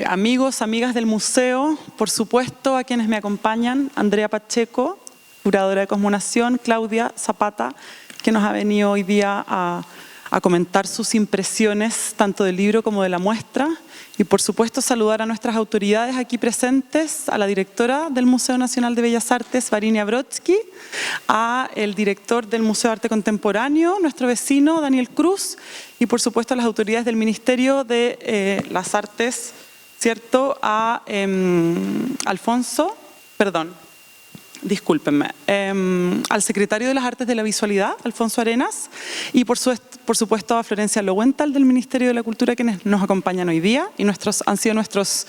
amigos, amigas del museo, por supuesto a quienes me acompañan, Andrea Pacheco, curadora de Cosmonación, Claudia Zapata, que nos ha venido hoy día a comentar sus impresiones tanto del libro como de la muestra, y por supuesto saludar a nuestras autoridades aquí presentes, a la directora del Museo Nacional de Bellas Artes, Varinia Brodsky, a el director del Museo de Arte Contemporáneo, nuestro vecino Daniel Cruz, y por supuesto a las autoridades del Ministerio de las Artes, ¿cierto? A al secretario de las Artes de la Visualidad, Alfonso Arenas, y por supuesto a Florencia Lowenthal del Ministerio de la Cultura, quienes nos acompañan hoy día y han sido nuestros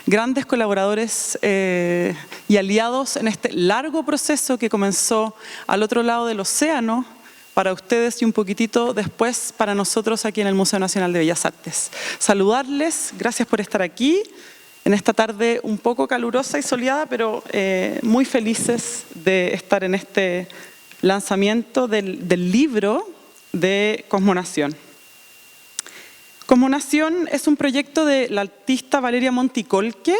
grandes colaboradores y aliados en este largo proceso que comenzó al otro lado del océano para ustedes y un poquitito después para nosotros aquí en el Museo Nacional de Bellas Artes. Saludarles, gracias por estar aquí en esta tarde un poco calurosa y soleada, pero muy felices de estar en este lanzamiento del libro de Cosmonación. Cosmonación es un proyecto de la artista Valeria Monticolque,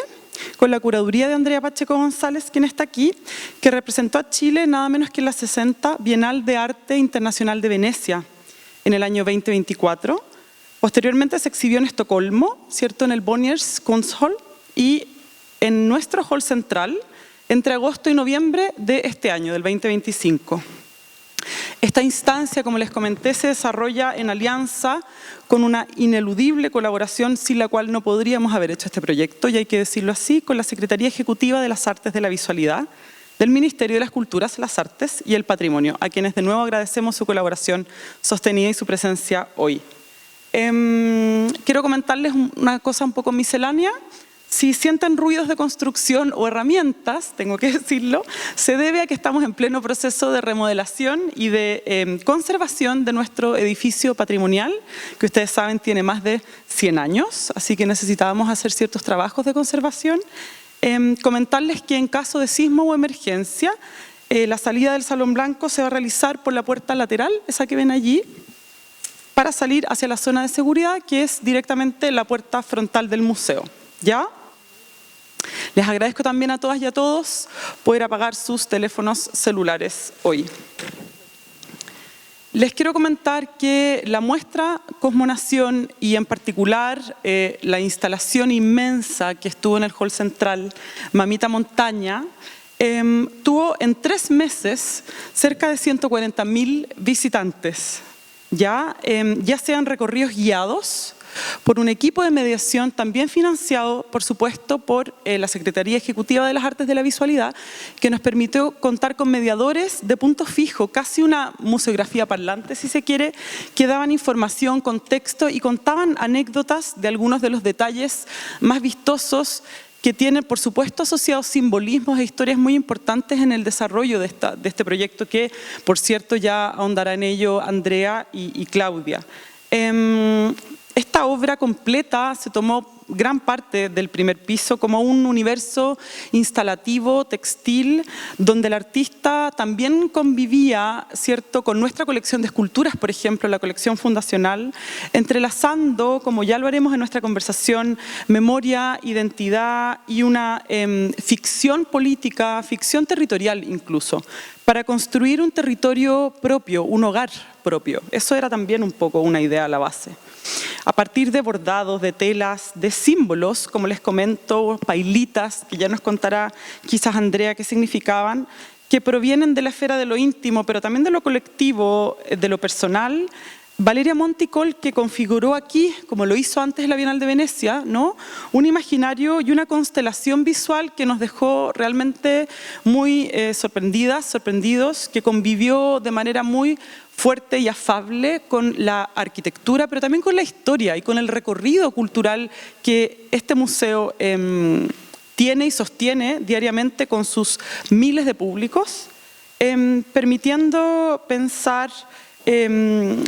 con la curaduría de Andrea Pacheco González, quien está aquí, que representó a Chile nada menos que en la 60 Bienal de Arte Internacional de Venecia en el año 2024. Posteriormente se exhibió en Estocolmo, ¿cierto?, en el Bonniers Kunsthall, y en nuestro hall central entre agosto y noviembre de este año, del 2025. Esta instancia, como les comenté, se desarrolla en alianza con una ineludible colaboración sin la cual no podríamos haber hecho este proyecto, y hay que decirlo así, con la Secretaría Ejecutiva de las Artes de la Visualidad, del Ministerio de las Culturas, las Artes y el Patrimonio, a quienes de nuevo agradecemos su colaboración sostenida y su presencia hoy. Quiero comentarles una cosa un poco miscelánea. Si sienten ruidos de construcción o herramientas, tengo que decirlo, se debe a que estamos en pleno proceso de remodelación y de conservación de nuestro edificio patrimonial, que ustedes saben tiene más de 100 años, así que necesitábamos hacer ciertos trabajos de conservación. Comentarles que en caso de sismo o emergencia, la salida del Salón Blanco se va a realizar por la puerta lateral, esa que ven allí, para salir hacia la zona de seguridad, que es directamente la puerta frontal del museo. ¿Ya? Les agradezco también a todas y a todos poder apagar sus teléfonos celulares hoy. Les quiero comentar que la muestra Cosmonación y en particular la instalación inmensa que estuvo en el hall central, Mamita Montaña, tuvo en 3 meses cerca de 140.000 visitantes, ya sean recorridos guiados por un equipo de mediación también financiado, por supuesto, por la Secretaría Ejecutiva de las Artes de la Visualidad, que nos permitió contar con mediadores de punto fijo, casi una museografía parlante, si se quiere, que daban información, contexto y contaban anécdotas de algunos de los detalles más vistosos que tienen, por supuesto, asociados simbolismos e historias muy importantes en el desarrollo de este proyecto, que, por cierto, ya ahondará en ello Andrea y Claudia. Esta obra completa se tomó gran parte del primer piso como un universo instalativo, textil, donde el artista también convivía, ¿cierto?, con nuestra colección de esculturas, por ejemplo, la colección fundacional, entrelazando, como ya lo haremos en nuestra conversación, memoria, identidad y una ficción política, ficción territorial incluso, para construir un territorio propio, un hogar propio. Eso era también un poco una idea a la base. A partir de bordados, de telas, de símbolos, como les comento, pailitas, que ya nos contará quizás Andrea qué significaban, que provienen de la esfera de lo íntimo, pero también de lo colectivo, de lo personal, Valeria Monticolque configuró aquí, como lo hizo antes en la Bienal de Venecia, ¿no?, un imaginario y una constelación visual que nos dejó realmente muy sorprendidos, que convivió de manera muy fuerte y afable con la arquitectura, pero también con la historia y con el recorrido cultural que este museo tiene y sostiene diariamente con sus miles de públicos, permitiendo pensar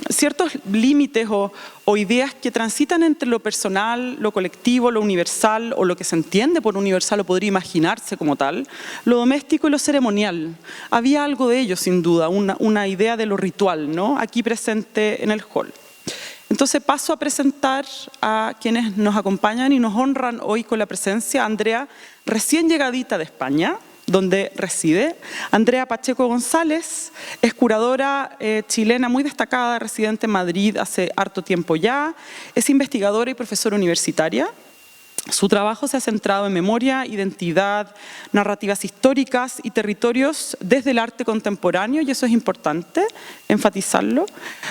ciertos límites o ideas que transitan entre lo personal, lo colectivo, lo universal, o lo que se entiende por universal o podría imaginarse como tal, lo doméstico y lo ceremonial. Había algo de ello, sin duda, una idea de lo ritual, ¿no?, aquí presente en el hall. Entonces paso a presentar a quienes nos acompañan y nos honran hoy con la presencia. Andrea, recién llegadita de España, donde reside. Andrea Pacheco González es curadora chilena muy destacada, residente en Madrid hace harto tiempo ya. Es investigadora y profesora universitaria. Su trabajo se ha centrado en memoria, identidad, narrativas históricas y territorios desde el arte contemporáneo, y eso es importante enfatizarlo.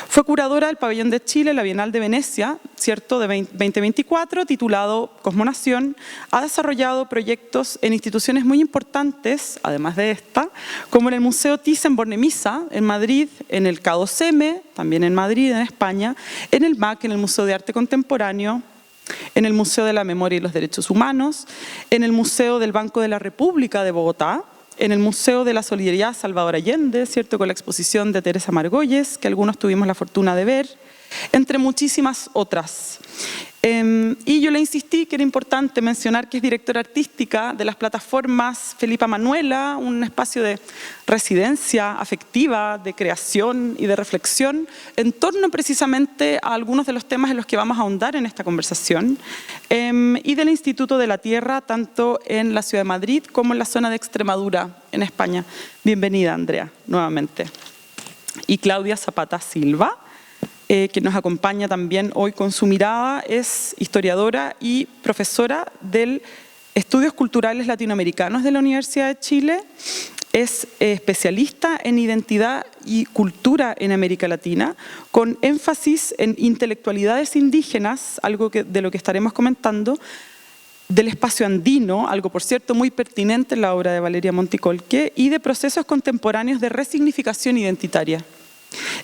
Fue curadora del Pabellón de Chile, la Bienal de Venecia, ¿cierto?, de 2024, titulado Cosmonación. Ha desarrollado proyectos en instituciones muy importantes, además de esta, como en el Museo Thyssen-Bornemisza, en Madrid, en el K2M, también en Madrid, en España, en el MAC, en el Museo de Arte Contemporáneo, en el Museo de la Memoria y los Derechos Humanos, en el Museo del Banco de la República de Bogotá, en el Museo de la Solidaridad Salvador Allende, ¿cierto?, con la exposición de Teresa Margolles, que algunos tuvimos la fortuna de ver, entre muchísimas otras. Y yo le insistí que era importante mencionar que es directora artística de las plataformas Felipa Manuela, un espacio de residencia afectiva, de creación y de reflexión en torno precisamente a algunos de los temas en los que vamos a ahondar en esta conversación, y del Instituto de la Tierra, tanto en la ciudad de Madrid como en la zona de Extremadura, en España. Bienvenida, Andrea, nuevamente. Y Claudia Zapata Silva, que nos acompaña también hoy con su mirada, es historiadora y profesora del Estudios Culturales Latinoamericanos de la Universidad de Chile, es especialista en identidad y cultura en América Latina, con énfasis en intelectualidades indígenas, algo de lo que estaremos comentando, del espacio andino, algo por cierto muy pertinente en la obra de Valeria Monticolque, y de procesos contemporáneos de resignificación identitaria.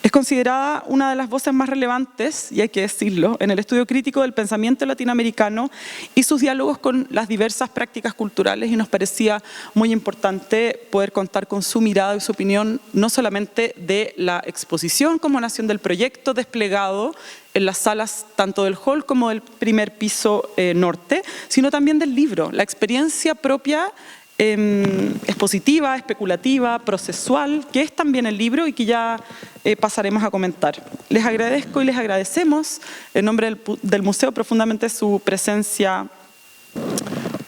Es considerada una de las voces más relevantes, y hay que decirlo, en el estudio crítico del pensamiento latinoamericano y sus diálogos con las diversas prácticas culturales, y nos parecía muy importante poder contar con su mirada y su opinión, no solamente de la exposición como nación del proyecto desplegado en las salas tanto del hall como del primer piso norte, sino también del libro, la experiencia propia expositiva, especulativa, procesual, que es también el libro y que ya pasaremos a comentar. Les agradezco y les agradecemos en nombre del museo profundamente su presencia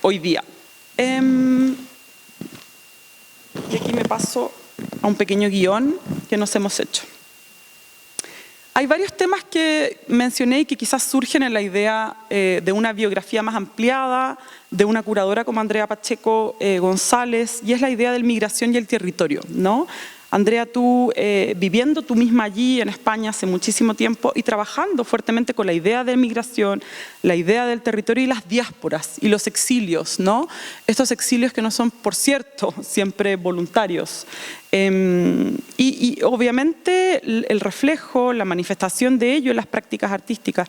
hoy día. Y aquí me paso a un pequeño guión que nos hemos hecho. Hay varios temas que mencioné y que quizás surgen en la idea de una biografía más ampliada, de una curadora como Andrea Pacheco González, y es la idea de la migración y el territorio, ¿no? Andrea, tú viviendo tú misma allí en España hace muchísimo tiempo y trabajando fuertemente con la idea de migración, la idea del territorio y las diásporas y los exilios, ¿no? Estos exilios que no son, por cierto, siempre voluntarios. Y obviamente el reflejo, la manifestación de ello en las prácticas artísticas.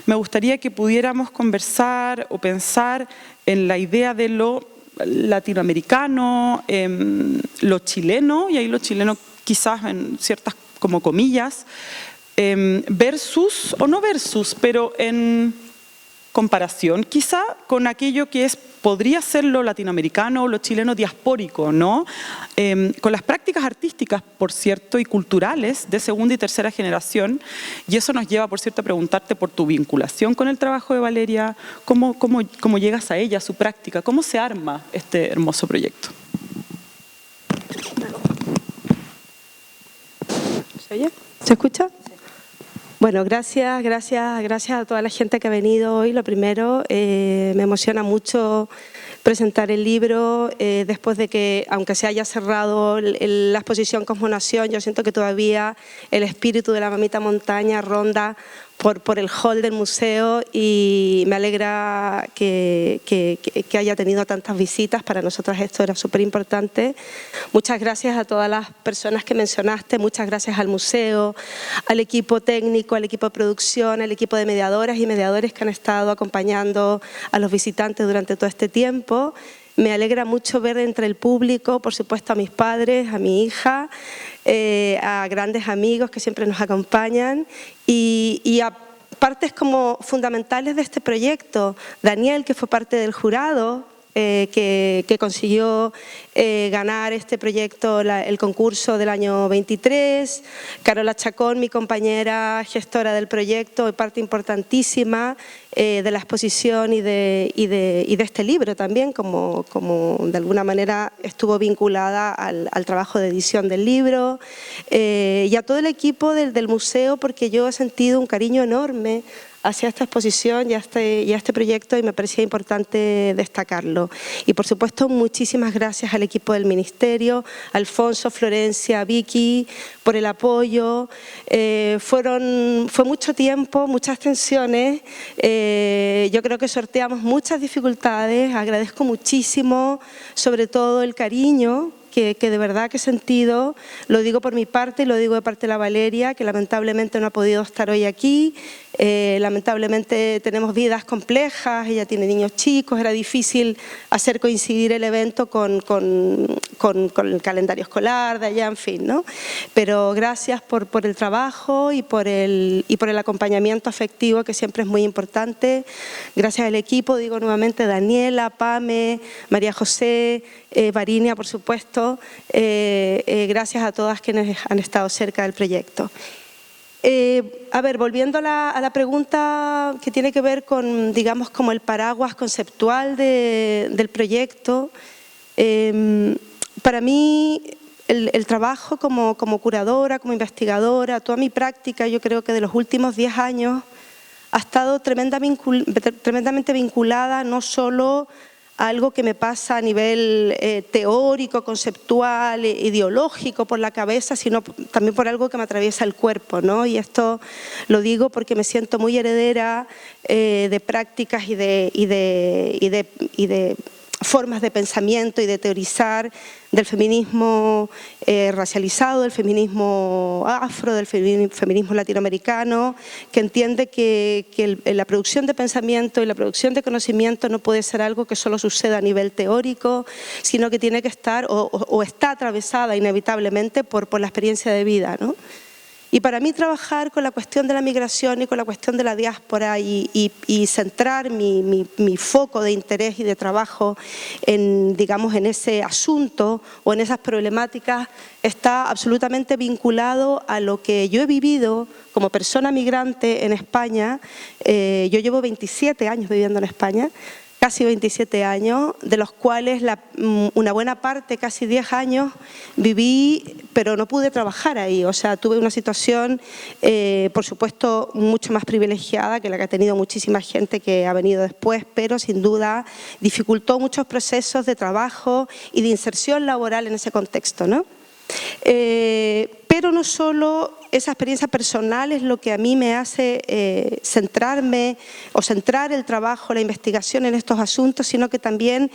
Me gustaría que pudiéramos conversar o pensar en la idea de lo latinoamericano, lo chileno, y ahí lo chileno quizás en ciertas como comillas, versus, o no versus, pero en comparación quizá con aquello que podría ser lo latinoamericano o lo chileno diaspórico, ¿no? Con las prácticas artísticas, por cierto, y culturales de segunda y tercera generación, y eso nos lleva, por cierto, a preguntarte por tu vinculación con el trabajo de Valeria, cómo llegas a ella, a su práctica, cómo se arma este hermoso proyecto. ¿Se oye? ¿Se escucha? Bueno, gracias a toda la gente que ha venido hoy. Lo primero, me emociona mucho presentar el libro después de que, aunque se haya cerrado la exposición Cosmonación, yo siento que todavía el espíritu de la Mamita Montaña ronda por el hall del museo, y me alegra que haya tenido tantas visitas. Para nosotras esto era súper importante. Muchas gracias a todas las personas que mencionaste, muchas gracias al museo, al equipo técnico, al equipo de producción, al equipo de mediadoras y mediadores que han estado acompañando a los visitantes durante todo este tiempo. Me alegra mucho ver entre el público, por supuesto, a mis padres, a mi hija, a grandes amigos que siempre nos acompañan, y a partes como fundamentales de este proyecto. Daniel, que fue parte del jurado, que consiguió ganar este proyecto, el concurso del año 23, Carola Chacón, mi compañera gestora del proyecto y parte importantísima de la exposición y de este libro también, como de alguna manera estuvo vinculada al trabajo de edición del libro, y a todo el equipo del museo, porque yo he sentido un cariño enorme hacia esta exposición y a este proyecto, y me parecía importante destacarlo. Y por supuesto muchísimas gracias al equipo del Ministerio, Alfonso, Florencia, Vicky, por el apoyo. Fue mucho tiempo, muchas tensiones, yo creo que sorteamos muchas dificultades, agradezco muchísimo sobre todo el cariño que de verdad que he sentido, lo digo por mi parte y lo digo de parte de la Valeria, que lamentablemente no ha podido estar hoy aquí, lamentablemente tenemos vidas complejas, ella tiene niños chicos, era difícil hacer coincidir el evento con el calendario escolar de allá, en fin, ¿no? Pero gracias por el trabajo y por el acompañamiento afectivo, que siempre es muy importante. Gracias al equipo, digo nuevamente, Daniela, Pame, María José, Varinia, por supuesto, gracias a todas quienes han estado cerca del proyecto. A ver, volviendo a la pregunta que tiene que ver con, digamos, como el paraguas conceptual del proyecto, para mí el trabajo como curadora, como investigadora, toda mi práctica, yo creo que de los últimos 10 años ha estado tremendamente vinculada no solo a algo que me pasa a nivel teórico, conceptual, ideológico por la cabeza, sino también por algo que me atraviesa el cuerpo, ¿no? Y esto lo digo porque me siento muy heredera de prácticas y de formas de pensamiento y de teorizar del feminismo racializado, del feminismo afro, del feminismo latinoamericano, que entiende que la producción de pensamiento y la producción de conocimiento no puede ser algo que solo suceda a nivel teórico, sino que tiene que estar o está atravesada inevitablemente por la experiencia de vida, ¿no? Y para mí trabajar con la cuestión de la migración y con la cuestión de la diáspora y centrar mi foco de interés y de trabajo en, digamos, en ese asunto o en esas problemáticas está absolutamente vinculado a lo que yo he vivido como persona migrante en España. Yo llevo 27 años viviendo en España, casi 27 años, de los cuales una buena parte, casi 10 años, viví, pero no pude trabajar ahí. O sea, tuve una situación, por supuesto, mucho más privilegiada que la que ha tenido muchísima gente que ha venido después, pero sin duda dificultó muchos procesos de trabajo y de inserción laboral en ese contexto, ¿no? Pero no solo esa experiencia personal es lo que a mí me hace centrarme o centrar el trabajo, la investigación en estos asuntos, sino que también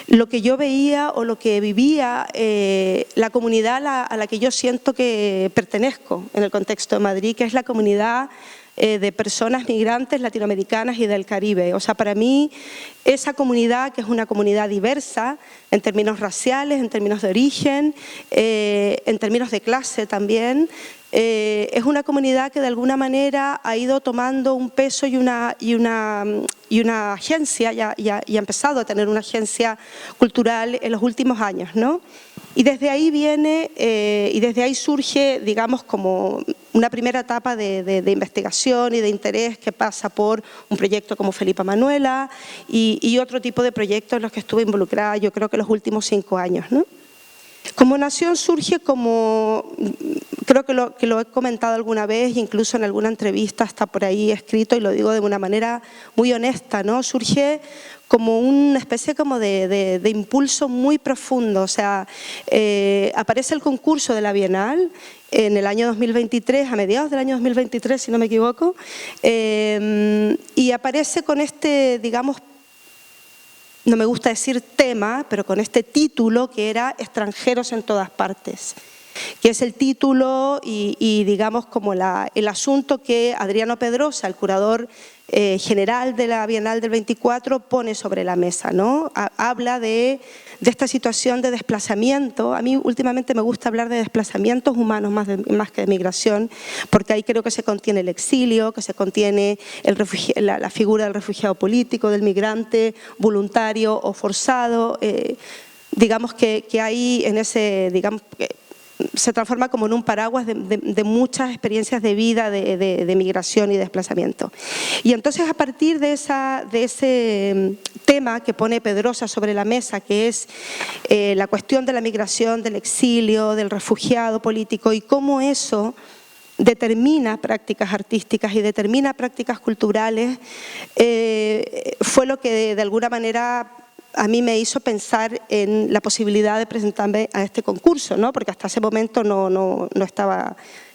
lo que yo veía o lo que vivía la comunidad a la que yo siento que pertenezco en el contexto de Madrid, que es la comunidad de personas migrantes latinoamericanas y del Caribe. O sea, para mí esa comunidad, que es una comunidad diversa en términos raciales, en términos de origen, en términos de clase también, es una comunidad que de alguna manera ha ido tomando un peso y una agencia, y ha empezado a tener una agencia cultural en los últimos años, ¿no? Y desde ahí viene, y desde ahí surge, digamos, como una primera etapa de investigación y de interés que pasa por un proyecto como Felipa Manuela y otro tipo de proyectos en los que estuve involucrada, yo creo que los últimos 5 años, ¿no? Como Nación surge como, creo que lo he comentado alguna vez, incluso en alguna entrevista está por ahí escrito y lo digo de una manera muy honesta, ¿no? Surge como una especie como de impulso muy profundo, o sea, aparece el concurso de la Bienal en el año 2023, a mediados del año 2023, si no me equivoco, y aparece con este, digamos, no me gusta decir tema, pero con este título que era Extranjeros en todas partes. que es el título y digamos como el asunto que Adriano Pedrosa, el curador general de la Bienal del 24, pone sobre la mesa, ¿no? Habla de esta situación de desplazamiento. A mí últimamente me gusta hablar de desplazamientos humanos más que de migración, porque ahí creo que se contiene el exilio, que se contiene la figura del refugiado político, del migrante voluntario o forzado. Digamos que ahí en ese, digamos, se transforma como en un paraguas de muchas experiencias de vida, de migración y desplazamiento. Y entonces a partir de ese tema que pone Pedrosa sobre la mesa, que es la cuestión de la migración, del exilio, del refugiado político y cómo eso determina prácticas artísticas y determina prácticas culturales, fue lo que de alguna manera a mí me hizo pensar en la posibilidad de presentarme a este concurso, ¿no? Porque hasta ese momento no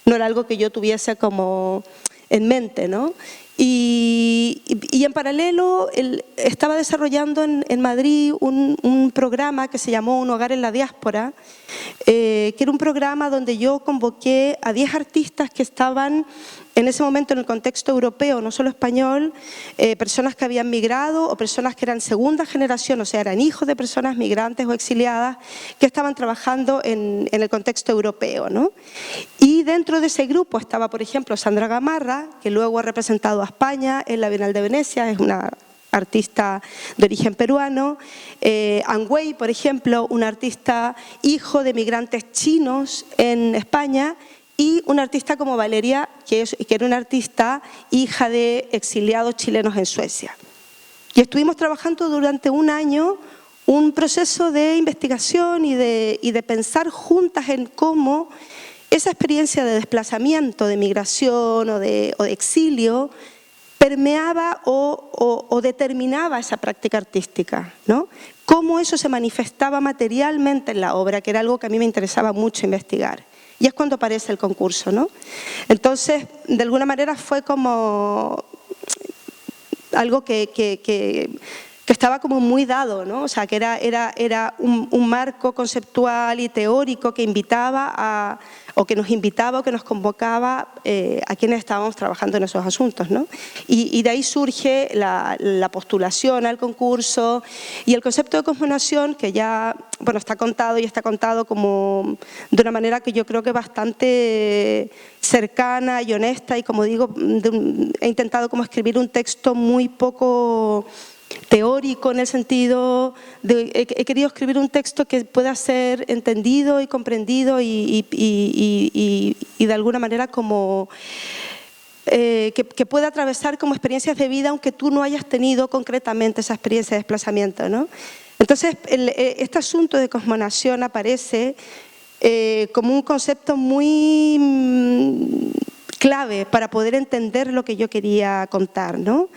era algo que yo tuviese como en mente, ¿no? Y en paralelo estaba desarrollando en Madrid un programa que se llamó Un hogar en la diáspora, que era un programa donde yo convoqué a 10 artistas que estaban en ese momento en el contexto europeo, no solo español, personas que habían migrado o personas que eran segunda generación, o sea, eran hijos de personas migrantes o exiliadas que estaban trabajando en el contexto europeo, ¿no? Y dentro de ese grupo estaba, por ejemplo, Sandra Gamarra, que luego ha representado a España en la Bienal de Venecia, es una artista de origen peruano. An Wei, por ejemplo, un artista hijo de migrantes chinos en España, y una artista como Valeria, que era una artista hija de exiliados chilenos en Suecia. Y estuvimos trabajando durante un año un proceso de investigación y de pensar juntas en cómo esa experiencia de desplazamiento, de migración o de exilio permeaba o determinaba esa práctica artística, ¿no? Cómo eso se manifestaba materialmente en la obra, que era algo que a mí me interesaba mucho investigar. Y es cuando aparece el concurso, ¿no? Entonces, de alguna manera fue como algo que estaba como muy dado, ¿no? O sea, que era un marco conceptual y teórico que invitaba o que nos convocaba a quienes estábamos trabajando en esos asuntos, ¿no? Y de ahí surge la postulación al concurso y el concepto de cosmonación, que ya, bueno, está contado como de una manera que yo creo que bastante cercana y honesta, y como digo, he intentado como escribir un texto muy poco teórico, en el sentido de he querido escribir un texto que pueda ser entendido y comprendido y de alguna manera como que pueda atravesar como experiencias de vida, aunque tú no hayas tenido concretamente esa experiencia de desplazamiento, ¿no? Entonces, este asunto de cosmonación aparece como un concepto muy clave para poder entender lo que yo quería contar, ¿no?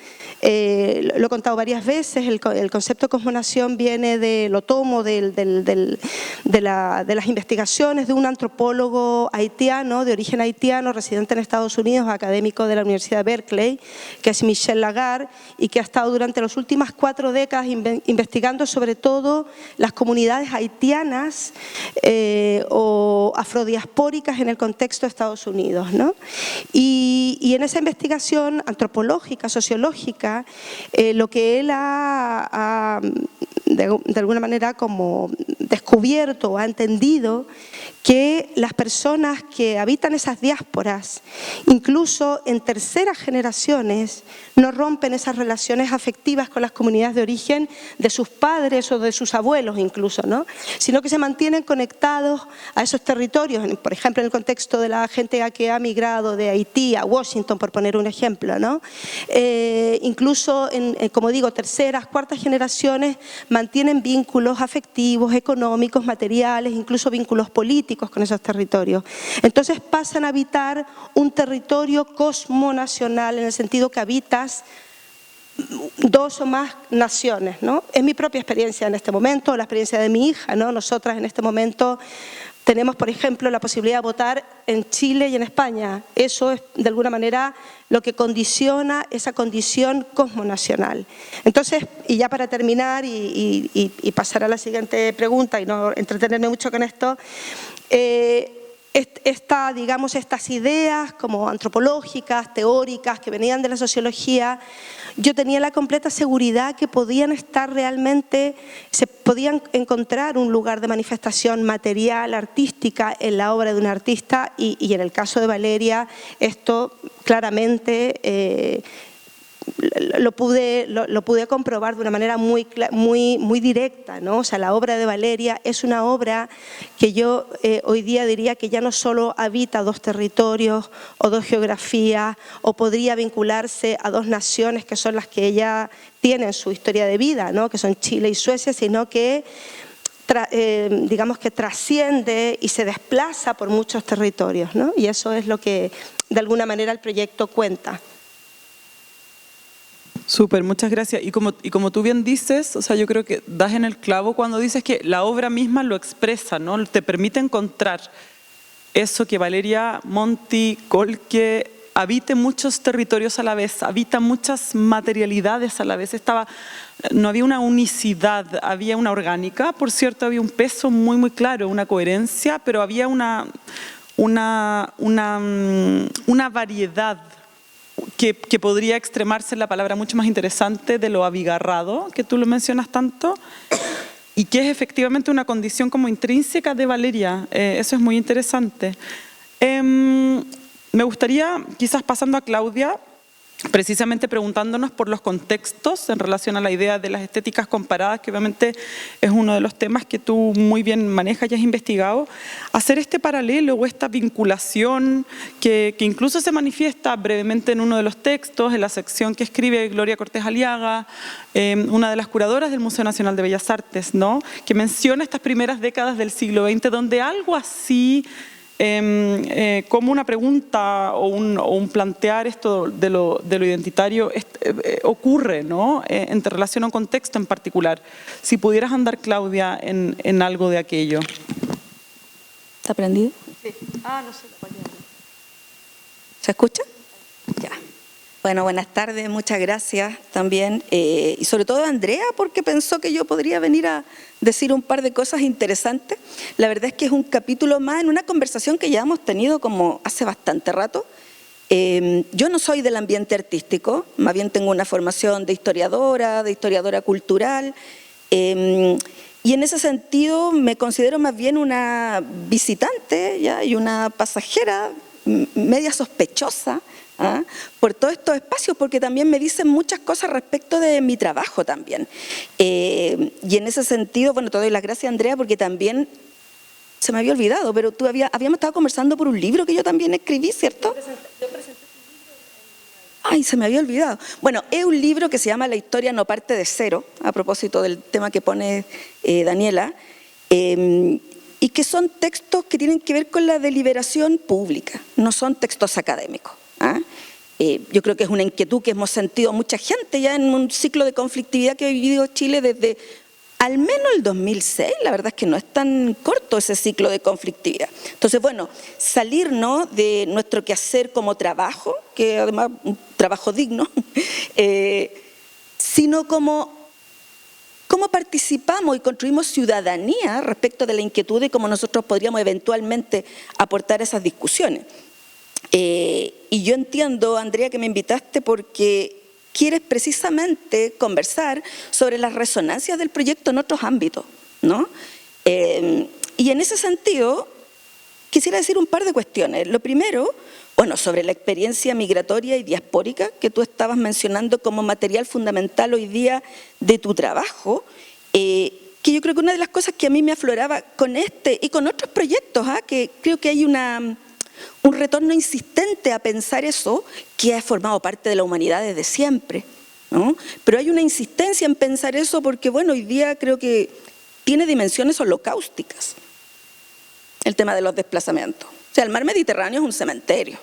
Lo he contado varias veces, el concepto de cosmonación lo tomo de las investigaciones de un antropólogo haitiano, de origen haitiano, residente en Estados Unidos, académico de la Universidad de Berkeley, que es Michel Lagarde, y que ha estado durante las últimas 4 décadas investigando sobre todo las comunidades haitianas o afrodiaspóricas en el contexto de Estados Unidos, ¿no? Y en esa investigación antropológica, sociológica, lo que él ha de alguna manera como descubierto o ha entendido que las personas que habitan esas diásporas, incluso en terceras generaciones, no rompen esas relaciones afectivas con las comunidades de origen de sus padres o de sus abuelos incluso, ¿no? Sino que se mantienen conectados a esos territorios, por ejemplo en el contexto de la gente que ha migrado de Haití a Washington, por poner un ejemplo, ¿no? Incluso como digo, terceras, cuartas generaciones mantienen vínculos afectivos, económicos, materiales, incluso vínculos políticos con esos territorios. Entonces pasan a habitar un territorio cosmonacional en el sentido que habitas 2 o más naciones, ¿no? Es mi propia experiencia en este momento, la experiencia de mi hija, ¿no? Nosotras en este momento tenemos, por ejemplo, la posibilidad de votar en Chile y en España. Eso es, de alguna manera, lo que condiciona esa condición cosmonacional. Entonces, y ya para terminar y pasar a la siguiente pregunta y no entretenerme mucho con esto, digamos, estas ideas como antropológicas, teóricas, que venían de la sociología, yo tenía la completa seguridad que podían estar realmente, se podían encontrar un lugar de manifestación material, artística, en la obra de un artista, y en el caso de Valeria, esto claramente lo pude comprobar de una manera muy directa, ¿no? O sea, la obra de Valeria es una obra que yo hoy día diría que ya no solo habita dos territorios o dos geografías, o podría vincularse a dos naciones que son las que ella tiene en su historia de vida, ¿no? Que son Chile y Suecia, sino que digamos que trasciende y se desplaza por muchos territorios, ¿no? Y eso es lo que de alguna manera el proyecto cuenta. Súper, muchas gracias. Y como tú bien dices, o sea, yo creo que das en el clavo cuando dices que la obra misma lo expresa, ¿no? Te permite encontrar eso que Valeria Monti Colque habite muchos territorios a la vez, habita muchas materialidades a la vez. No había una unicidad, había una orgánica, por cierto, había un peso muy claro, una coherencia, pero había una variedad que podría extremarse en la palabra mucho más interesante de lo abigarrado, que tú lo mencionas tanto, y que es efectivamente una condición como intrínseca de Valeria. Eso es muy interesante. Me gustaría, quizás pasando a Claudia, precisamente preguntándonos por los contextos en relación a la idea de las estéticas comparadas, que obviamente es uno de los temas que tú muy bien manejas y has investigado, hacer este paralelo o esta vinculación que incluso se manifiesta brevemente en uno de los textos, en la sección que escribe Gloria Cortés Aliaga, una de las curadoras del Museo Nacional de Bellas Artes, ¿no? Que menciona estas primeras décadas del siglo XX, donde algo así como una pregunta o un plantear esto de lo identitario ocurre, ¿no? En relación a un contexto en particular. Si pudieras andar, Claudia, en algo de aquello. ¿Está prendido? Sí. No sé. ¿Se escucha? Ya. Bueno, buenas tardes, muchas gracias también. Y sobre todo a Andrea, porque pensó que yo podría venir a decir un par de cosas interesantes. La verdad es que es un capítulo más en una conversación que ya hemos tenido como hace bastante rato. Yo no soy del ambiente artístico, más bien tengo una formación de historiadora cultural, y en ese sentido me considero más bien una visitante, ¿ya? Y una pasajera media sospechosa, ¿ah? Por todos estos espacios, porque también me dicen muchas cosas respecto de mi trabajo también. Y en ese sentido, bueno, te doy las gracias, Andrea, porque también se me había olvidado, pero habíamos estado conversando por un libro que yo también escribí, ¿cierto? Yo presenté tu libro. Ay, se me había olvidado. Bueno, es un libro que se llama La historia no parte de cero, a propósito del tema que pone Daniela, y que son textos que tienen que ver con la deliberación pública, no son textos académicos. ¿Ah? Yo creo que es una inquietud que hemos sentido mucha gente ya en un ciclo de conflictividad que ha vivido Chile desde al menos el 2006, la verdad es que no es tan corto ese ciclo de conflictividad. Entonces, bueno, salirnos de nuestro quehacer como trabajo, que además un trabajo digno, sino cómo participamos y construimos ciudadanía respecto de la inquietud de cómo nosotros podríamos eventualmente aportar esas discusiones. Y yo entiendo, Andrea, que me invitaste porque quieres precisamente conversar sobre las resonancias del proyecto en otros ámbitos, ¿no? Y en ese sentido, quisiera decir un par de cuestiones. Lo primero, bueno, sobre la experiencia migratoria y diaspórica que tú estabas mencionando como material fundamental hoy día de tu trabajo, que yo creo que una de las cosas que a mí me afloraba con este y con otros proyectos, que creo que hay un retorno insistente a pensar eso, que ha formado parte de la humanidad desde siempre, ¿no? Pero hay una insistencia en pensar eso porque, bueno, hoy día creo que tiene dimensiones holocausticas el tema de los desplazamientos. O sea, el mar Mediterráneo es un cementerio.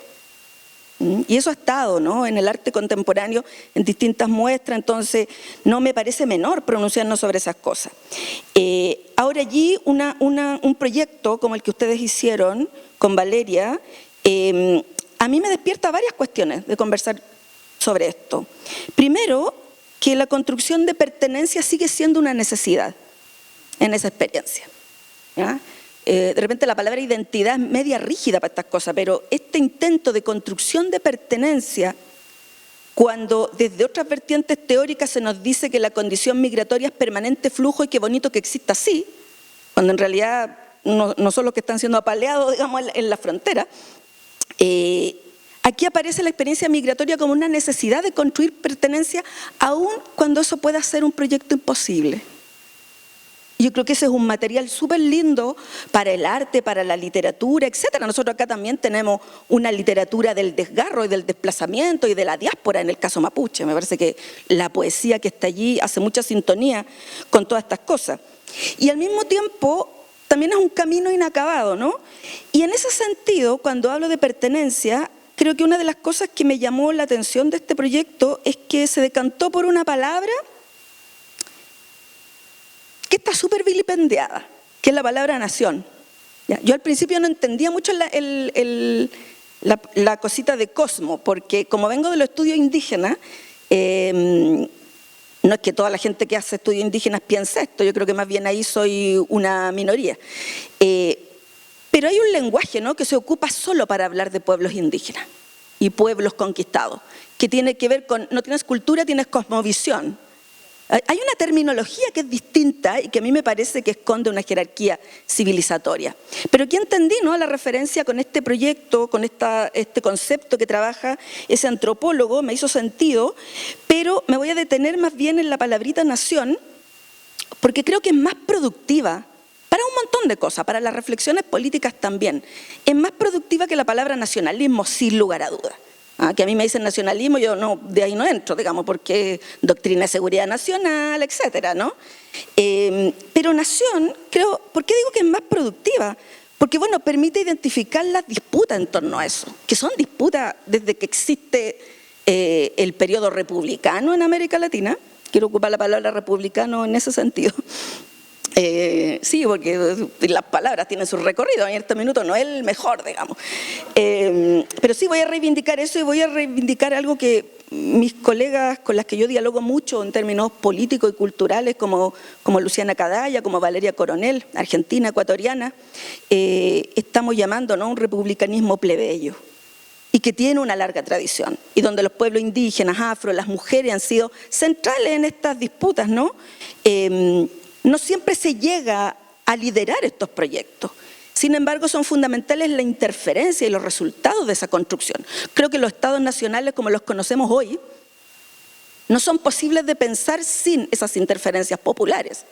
Y eso ha estado, ¿no?, en el arte contemporáneo en distintas muestras, entonces no me parece menor pronunciarnos sobre esas cosas. Ahora allí un proyecto como el que ustedes hicieron con Valeria, a mí me despierta varias cuestiones de conversar sobre esto. Primero, que la construcción de pertenencia sigue siendo una necesidad en esa experiencia, ¿ya? de repente la palabra identidad es media rígida para estas cosas, pero este intento de construcción de pertenencia, cuando desde otras vertientes teóricas se nos dice que la condición migratoria es permanente flujo y qué bonito que exista así, cuando en realidad no son los que están siendo apaleados, digamos, en la frontera, aquí aparece la experiencia migratoria como una necesidad de construir pertenencia, aun cuando eso pueda ser un proyecto imposible. Yo creo que ese es un material súper lindo para el arte, para la literatura, etc. Nosotros acá también tenemos una literatura del desgarro y del desplazamiento y de la diáspora en el caso mapuche. Me parece que la poesía que está allí hace mucha sintonía con todas estas cosas. Y al mismo tiempo también es un camino inacabado, ¿no? Y en ese sentido, cuando hablo de pertenencia, creo que una de las cosas que me llamó la atención de este proyecto es que se decantó por una palabra que está súper vilipendiada, que es la palabra nación. ¿Ya? Yo al principio no entendía mucho la cosita de Cosmo, porque como vengo de los estudios indígenas, no es que toda la gente que hace estudios indígenas piense esto, yo creo que más bien ahí soy una minoría. Pero hay un lenguaje, ¿no?, que se ocupa solo para hablar de pueblos indígenas y pueblos conquistados, que tiene que ver con, no tienes cultura, tienes cosmovisión. Hay una terminología que es distinta y que a mí me parece que esconde una jerarquía civilizatoria. Pero aquí entendí, ¿no?, la referencia con este proyecto, con este concepto que trabaja ese antropólogo, me hizo sentido, pero me voy a detener más bien en la palabrita nación, porque creo que es más productiva para un montón de cosas, para las reflexiones políticas también. Es más productiva que la palabra nacionalismo, sin lugar a dudas. Que a mí me dicen nacionalismo, yo no, de ahí no entro, digamos, porque doctrina de seguridad nacional, etcétera, ¿no? Pero nación, creo, ¿por qué digo que es más productiva? Porque, bueno, permite identificar las disputas en torno a eso, que son disputas desde que existe el periodo republicano en América Latina. Quiero ocupar la palabra republicano en ese sentido. Sí, porque las palabras tienen su recorrido, en este minuto no es el mejor, digamos. Pero sí voy a reivindicar eso y voy a reivindicar algo que mis colegas con las que yo dialogo mucho en términos políticos y culturales, como Luciana Cadaya, como Valeria Coronel, argentina, ecuatoriana, estamos llamando, ¿no?, un republicanismo plebeyo, y que tiene una larga tradición, y donde los pueblos indígenas, afro, las mujeres han sido centrales en estas disputas, ¿no? No siempre se llega a liderar estos proyectos. Sin embargo, son fundamentales la interferencia y los resultados de esa construcción. Creo que los estados nacionales, como los conocemos hoy, no son posibles de pensar sin esas interferencias populares.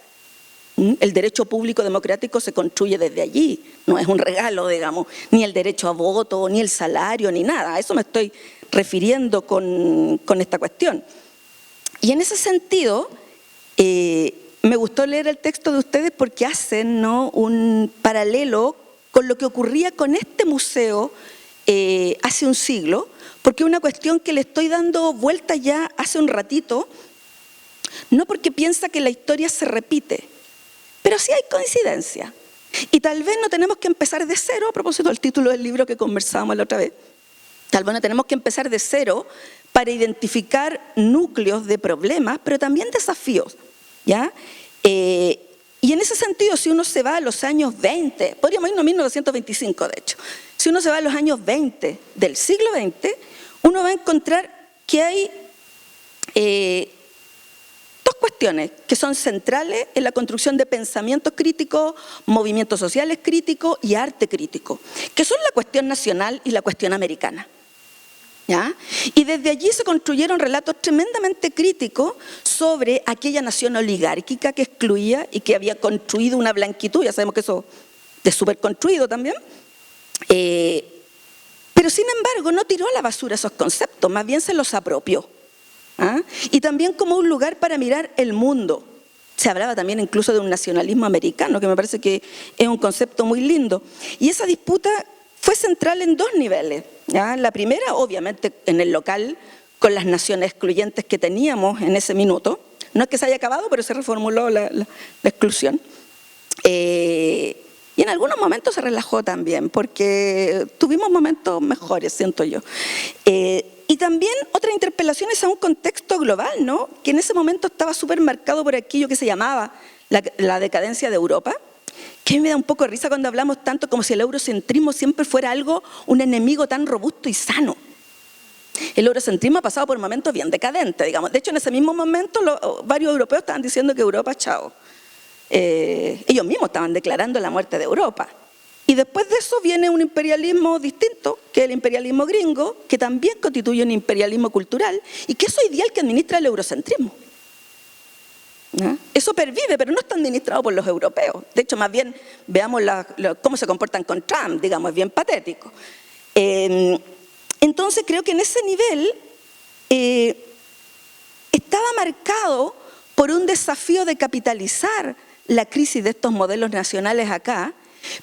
El derecho público democrático se construye desde allí, no es un regalo, digamos, ni el derecho a voto, ni el salario, ni nada. A eso me estoy refiriendo con esta cuestión. Y en ese sentido, me gustó leer el texto de ustedes porque hacen, ¿no?, un paralelo con lo que ocurría con este museo hace un siglo, porque es una cuestión que le estoy dando vuelta ya hace un ratito, no porque piensa que la historia se repite, pero sí hay coincidencia. Y tal vez no tenemos que empezar de cero, a propósito del título del libro que conversábamos la otra vez, tal vez no tenemos que empezar de cero para identificar núcleos de problemas, pero también desafíos. ¿Ya? Y en ese sentido, si uno se va a los años 20, podríamos irnos a 1925 de hecho, si uno se va a los años 20 del siglo XX, uno va a encontrar que hay dos cuestiones que son centrales en la construcción de pensamientos críticos, movimientos sociales críticos y arte crítico, que son la cuestión nacional y la cuestión americana. ¿Ya? Y desde allí se construyeron relatos tremendamente críticos sobre aquella nación oligárquica que excluía y que había construido una blanquitud, ya sabemos que eso es súper construido también, pero sin embargo no tiró a la basura esos conceptos, más bien se los apropió. Y también como un lugar para mirar el mundo. Se hablaba también incluso de un nacionalismo americano, que me parece que es un concepto muy lindo. Y esa disputa fue central en dos niveles. ¿Ya? La primera, obviamente, en el local, con las naciones excluyentes que teníamos en ese minuto. No es que se haya acabado, pero se reformuló la exclusión. Y en algunos momentos se relajó también, porque tuvimos momentos mejores, siento yo. Y también otra interpelación es a un contexto global, ¿no?, que en ese momento estaba súper marcado por aquello que se llamaba la decadencia de Europa, que me da un poco de risa cuando hablamos tanto como si el eurocentrismo siempre fuera algo, un enemigo tan robusto y sano. El eurocentrismo ha pasado por momentos bien decadentes, digamos. De hecho, en ese mismo momento varios europeos estaban diciendo que Europa, chao. Ellos mismos estaban declarando la muerte de Europa. Y después de eso viene un imperialismo distinto, que es el imperialismo gringo, que también constituye un imperialismo cultural, y que es hoy día el que administra el eurocentrismo. ¿No? Eso pervive, pero no está administrado por los europeos. De hecho, más bien, veamos cómo se comportan con Trump, digamos, es bien patético. Entonces, creo que en ese nivel estaba marcado por un desafío de capitalizar la crisis de estos modelos nacionales acá,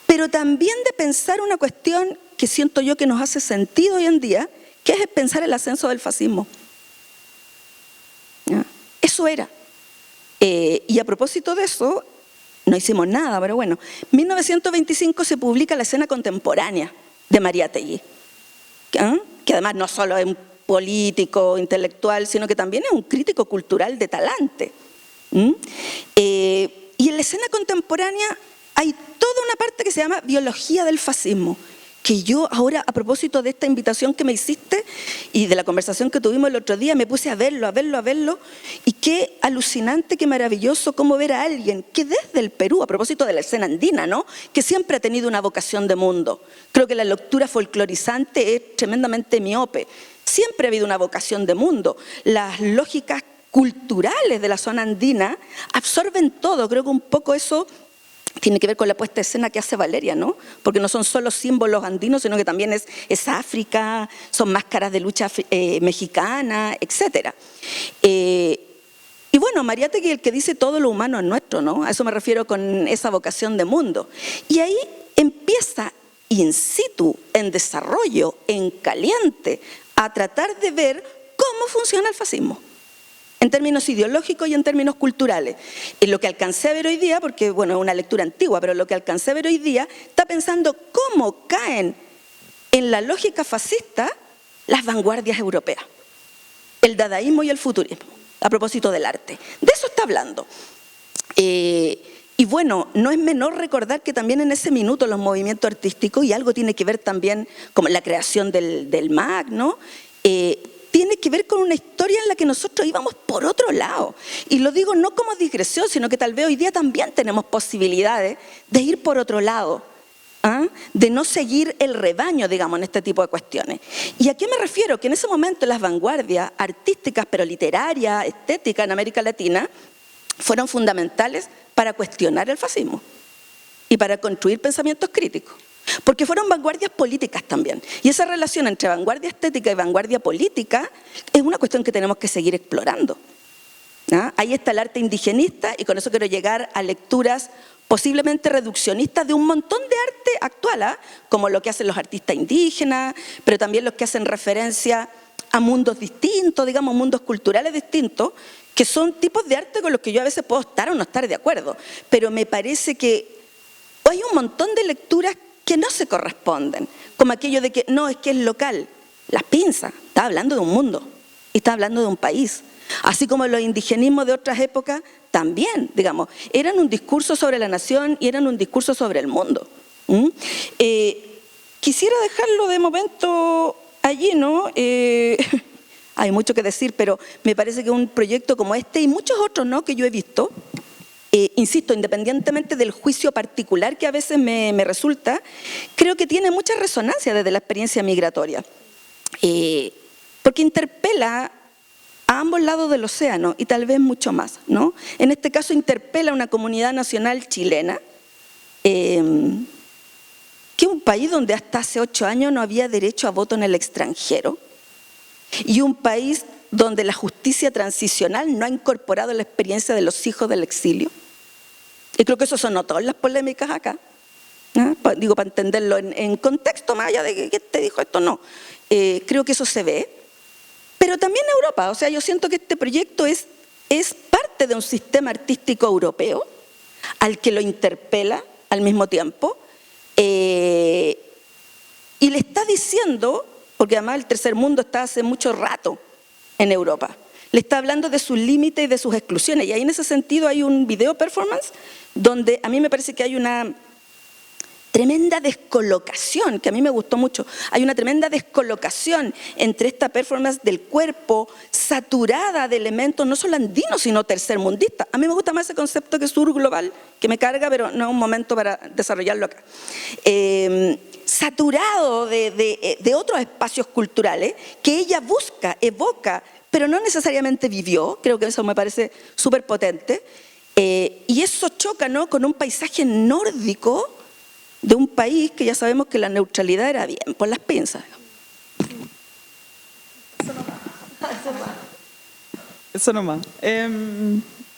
pero también de pensar una cuestión que siento yo que nos hace sentido hoy en día, que es pensar el ascenso del fascismo. ¿No? Eso era. Y a propósito de eso, no hicimos nada, pero bueno, en 1925 se publica La escena contemporánea de Mariátegui, que además no solo es un político, intelectual, sino que también es un crítico cultural de talante. Y en la escena contemporánea hay toda una parte que se llama biología del fascismo, que yo ahora, a propósito de esta invitación que me hiciste y de la conversación que tuvimos el otro día, me puse a verlo, y qué alucinante, qué maravilloso cómo ver a alguien que desde el Perú, a propósito de la escena andina, ¿no?, que siempre ha tenido una vocación de mundo. Creo que la lectura folclorizante es tremendamente miope. Siempre ha habido una vocación de mundo. Las lógicas culturales de la zona andina absorben todo. Creo que un poco eso tiene que ver con la puesta de escena que hace Valeria, ¿no? Porque no son solo símbolos andinos, sino que también es África, son máscaras de lucha mexicana, etc. Y bueno, Mariátegui, el que dice todo lo humano es nuestro, ¿no? A eso me refiero con esa vocación de mundo. Y ahí empieza in situ, en desarrollo, en caliente, a tratar de ver cómo funciona el fascismo. En términos ideológicos y en términos culturales. En lo que alcancé a ver hoy día, porque bueno, es una lectura antigua, pero lo que alcancé a ver hoy día, está pensando cómo caen en la lógica fascista las vanguardias europeas. El dadaísmo y el futurismo, a propósito del arte. De eso está hablando. Y bueno, no es menor recordar que también en ese minuto los movimientos artísticos, y algo tiene que ver también con la creación del MAC, ¿no?, tiene que ver con una historia en la que nosotros íbamos por otro lado. Y lo digo no como digresión, sino que tal vez hoy día también tenemos posibilidades de ir por otro lado, de no seguir el rebaño, digamos, en este tipo de cuestiones. ¿Y a qué me refiero? Que en ese momento las vanguardias artísticas, pero literarias, estéticas en América Latina, fueron fundamentales para cuestionar el fascismo y para construir pensamientos críticos. Porque fueron vanguardias políticas también. Y esa relación entre vanguardia estética y vanguardia política es una cuestión que tenemos que seguir explorando. Ahí está el arte indigenista, y con eso quiero llegar a lecturas posiblemente reduccionistas de un montón de arte actual, como lo que hacen los artistas indígenas, pero también los que hacen referencia a mundos distintos, digamos, mundos culturales distintos, que son tipos de arte con los que yo a veces puedo estar o no estar de acuerdo. Pero me parece que hay un montón de lecturas que no se corresponden, como aquello de que no, es que es local. Las pinzas, está hablando de un mundo y está hablando de un país. Así como los indigenismos de otras épocas también, digamos, eran un discurso sobre la nación y eran un discurso sobre el mundo. Quisiera dejarlo de momento allí, ¿no? Hay mucho que decir, pero me parece que un proyecto como este y muchos otros, ¿no?, que yo he visto, insisto, independientemente del juicio particular que a veces me resulta, creo que tiene mucha resonancia desde la experiencia migratoria, porque interpela a ambos lados del océano y tal vez mucho más, ¿no? En este caso interpela a una comunidad nacional chilena, que es un país donde hasta hace 8 años no había derecho a voto en el extranjero, y un país donde la justicia transicional no ha incorporado la experiencia de los hijos del exilio. Y creo que eso son todas las polémicas acá, ¿no? Digo, para entenderlo en contexto, más allá de que te dijo esto, no. Creo que eso se ve, pero también en Europa. O sea, yo siento que este proyecto es parte de un sistema artístico europeo al que lo interpela al mismo tiempo, y le está diciendo, porque además el tercer mundo está hace mucho rato en Europa, le está hablando de sus límites y de sus exclusiones. Y ahí en ese sentido hay un video performance donde a mí me parece que hay una tremenda descolocación, que a mí me gustó mucho. Hay una tremenda descolocación entre esta performance del cuerpo saturada de elementos no solo andinos, sino tercermundistas. A mí me gusta más ese concepto que sur global, que me carga, pero no es un momento para desarrollarlo acá. Saturado de otros espacios culturales que ella busca, evoca, pero no necesariamente vivió. Creo que eso me parece súper potente. Y eso choca, ¿no?, con un paisaje nórdico de un país que ya sabemos que la neutralidad era bien por las pinzas. Eso nomás.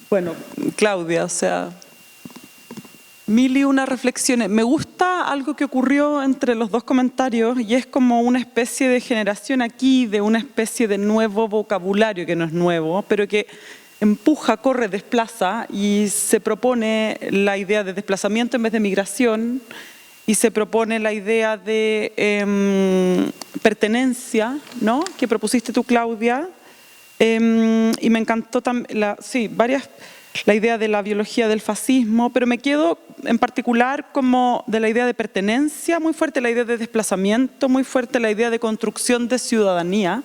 Bueno, Claudia, o sea, mil y una reflexiones. Me gusta algo que ocurrió entre los dos comentarios y es como una especie de generación aquí, de una especie de nuevo vocabulario que no es nuevo, pero que empuja, corre, desplaza y se propone la idea de desplazamiento en vez de migración y se propone la idea de pertenencia, ¿no?, que propusiste tú, Claudia. Y me encantó también, la idea de la biología del fascismo, pero me quedo en particular como de la idea de pertenencia, muy fuerte la idea de desplazamiento, muy fuerte la idea de construcción de ciudadanía,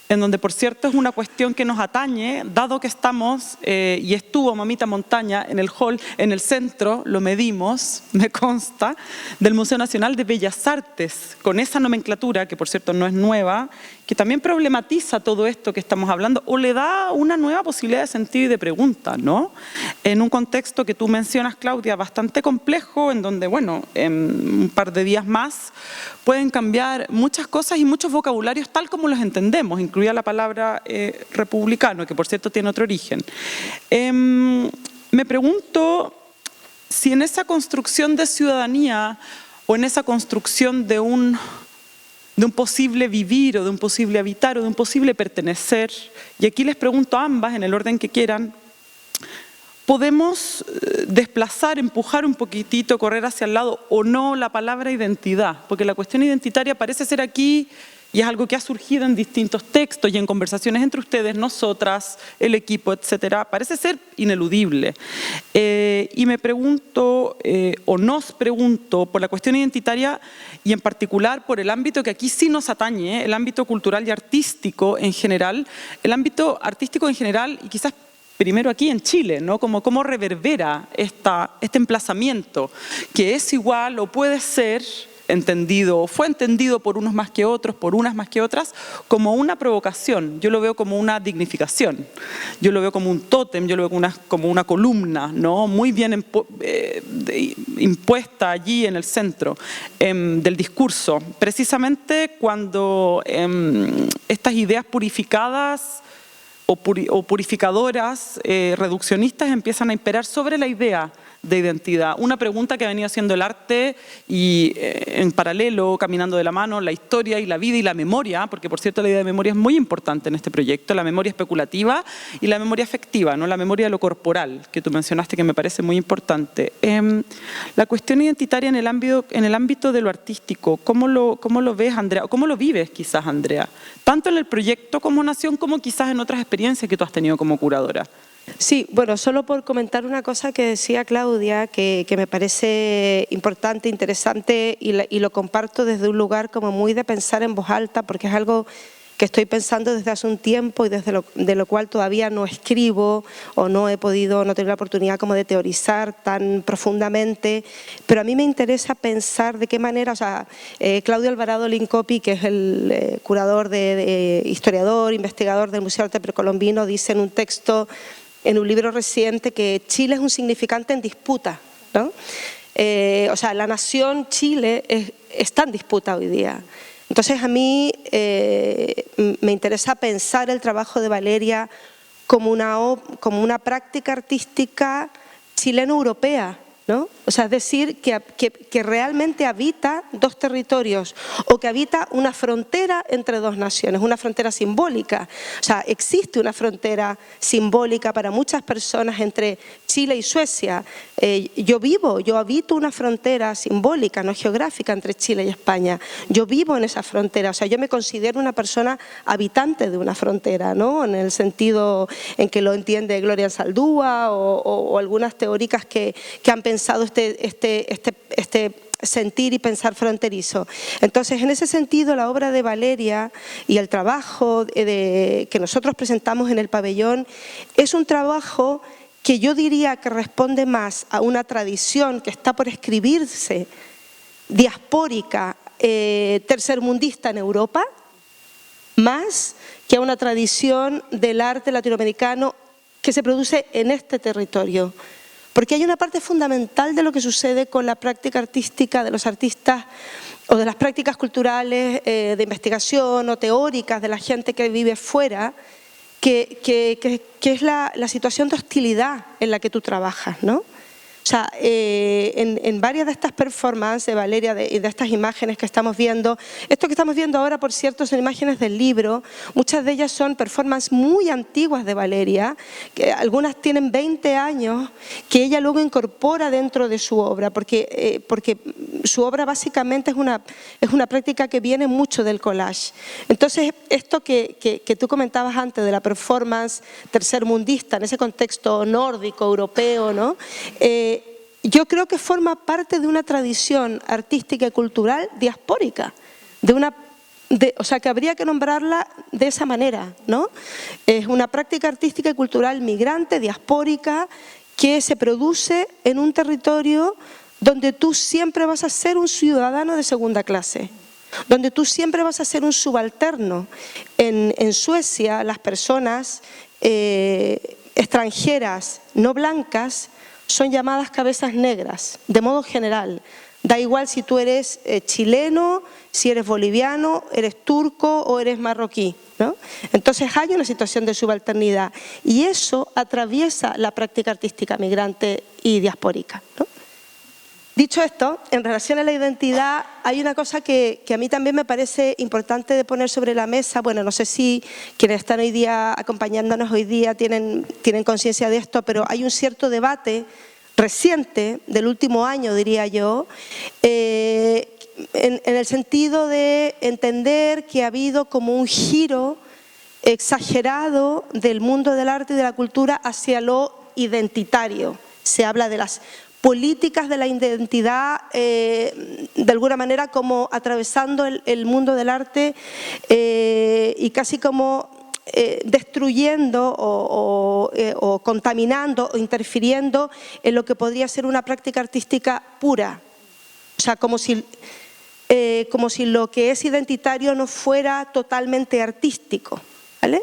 en donde, por cierto, es una cuestión que nos atañe, dado que estamos, y estuvo Mamita Montaña en el hall, en el centro, lo medimos, me consta, del Museo Nacional de Bellas Artes, con esa nomenclatura, que por cierto no es nueva, que también problematiza todo esto que estamos hablando, o le da una nueva posibilidad de sentido y de pregunta, ¿no? En un contexto que tú mencionas, Claudia, bastante complejo, en donde, bueno, en un par de días más pueden cambiar muchas cosas y muchos vocabularios tal como los entendemos, incluida la palabra republicano, que por cierto tiene otro origen. Me pregunto si en esa construcción de ciudadanía o en esa construcción de un posible vivir o de un posible habitar o de un posible pertenecer, y aquí les pregunto a ambas en el orden que quieran, ¿podemos desplazar, empujar un poquitito, correr hacia el lado o no la palabra identidad? Porque la cuestión identitaria parece ser aquí, y es algo que ha surgido en distintos textos y en conversaciones entre ustedes, nosotras, el equipo, etcétera, parece ser ineludible. Y me pregunto, o nos pregunto, por la cuestión identitaria y en particular por el ámbito que aquí sí nos atañe, el ámbito cultural y artístico en general, el ámbito artístico en general y quizás primero aquí en Chile, ¿no? Como cómo reverbera este emplazamiento, que es igual o puede ser entendido, o fue entendido por unos más que otros, por unas más que otras, como una provocación. Yo lo veo como una dignificación, yo lo veo como un tótem, yo lo veo como una columna, ¿no?, muy bien impuesta allí en el centro del discurso, precisamente cuando estas ideas purificadas o purificadoras, reduccionistas, empiezan a imperar sobre la idea de identidad. Una pregunta que ha venido haciendo el arte y en paralelo, caminando de la mano, la historia y la vida y la memoria, porque por cierto la idea de memoria es muy importante en este proyecto, la memoria especulativa y la memoria afectiva, ¿no?, la memoria de lo corporal, que tú mencionaste, que me parece muy importante. La cuestión identitaria en el ámbito de lo artístico, ¿cómo lo ves, Andrea? ¿O cómo lo vives quizás, Andrea? Tanto en el proyecto como nación, como quizás en otras experiencias que tú has tenido como curadora. Sí, bueno, solo por comentar una cosa que decía Claudia, que me parece importante, interesante, y lo comparto desde un lugar como muy de pensar en voz alta, porque es algo que estoy pensando desde hace un tiempo y de lo cual todavía no escribo o no he tenido la oportunidad como de teorizar tan profundamente, pero a mí me interesa pensar de qué manera, o sea, Claudio Alvarado Lincopi, que es el curador, historiador, investigador del Museo de Arte Precolombino, dice en un texto, en un libro reciente, que Chile es un significante en disputa, ¿no? O sea, la nación Chile está en disputa hoy día. Entonces a mí me interesa pensar el trabajo de Valeria como una práctica artística chileno-europea, ¿no? O sea, es decir, que realmente habita dos territorios o que habita una frontera entre dos naciones, una frontera simbólica. O sea, existe una frontera simbólica para muchas personas entre Chile y Suecia. Yo habito una frontera simbólica, no geográfica, entre Chile y España. Yo vivo en esa frontera, o sea, yo me considero una persona habitante de una frontera, ¿no? En el sentido en que lo entiende Gloria Saldúa o algunas teóricas que han pensado este sentir y pensar fronterizo. Entonces, en ese sentido, la obra de Valeria y el trabajo que nosotros presentamos en el pabellón es un trabajo que yo diría que responde más a una tradición que está por escribirse, diaspórica, tercermundista en Europa, más que a una tradición del arte latinoamericano que se produce en este territorio. Porque hay una parte fundamental de lo que sucede con la práctica artística de los artistas o de las prácticas culturales de investigación o teóricas de la gente que vive fuera, que es la situación de hostilidad en la que tú trabajas, ¿no? O sea, en varias de estas performances, Valeria, de estas imágenes que estamos viendo, esto que estamos viendo ahora, por cierto, son imágenes del libro, muchas de ellas son performances muy antiguas de Valeria, que algunas tienen 20 años, que ella luego incorpora dentro de su obra, porque su obra básicamente es una práctica que viene mucho del collage. Entonces, esto que tú comentabas antes de la performance tercermundista, en ese contexto nórdico, europeo, ¿no? Yo creo que forma parte de una tradición artística y cultural diaspórica, o sea, que habría que nombrarla de esa manera, ¿no? Es una práctica artística y cultural migrante, diaspórica, que se produce en un territorio donde tú siempre vas a ser un ciudadano de segunda clase, donde tú siempre vas a ser un subalterno. En Suecia, las personas extranjeras no blancas son llamadas cabezas negras, de modo general. Da igual si tú eres chileno, si eres boliviano, eres turco o eres marroquí, ¿no? Entonces hay una situación de subalternidad y eso atraviesa la práctica artística migrante y diaspórica, ¿no? Dicho esto, en relación a la identidad, hay una cosa que a mí también me parece importante de poner sobre la mesa. Bueno, no sé si quienes están hoy día acompañándonos hoy día tienen conciencia de esto, pero hay un cierto debate reciente, del último año diría yo, en el sentido de entender que ha habido como un giro exagerado del mundo del arte y de la cultura hacia lo identitario. Se habla de las políticas de la identidad, de alguna manera como atravesando el mundo del arte y casi como destruyendo o contaminando o interfiriendo en lo que podría ser una práctica artística pura. O sea, como si lo que es identitario no fuera totalmente artístico, ¿vale?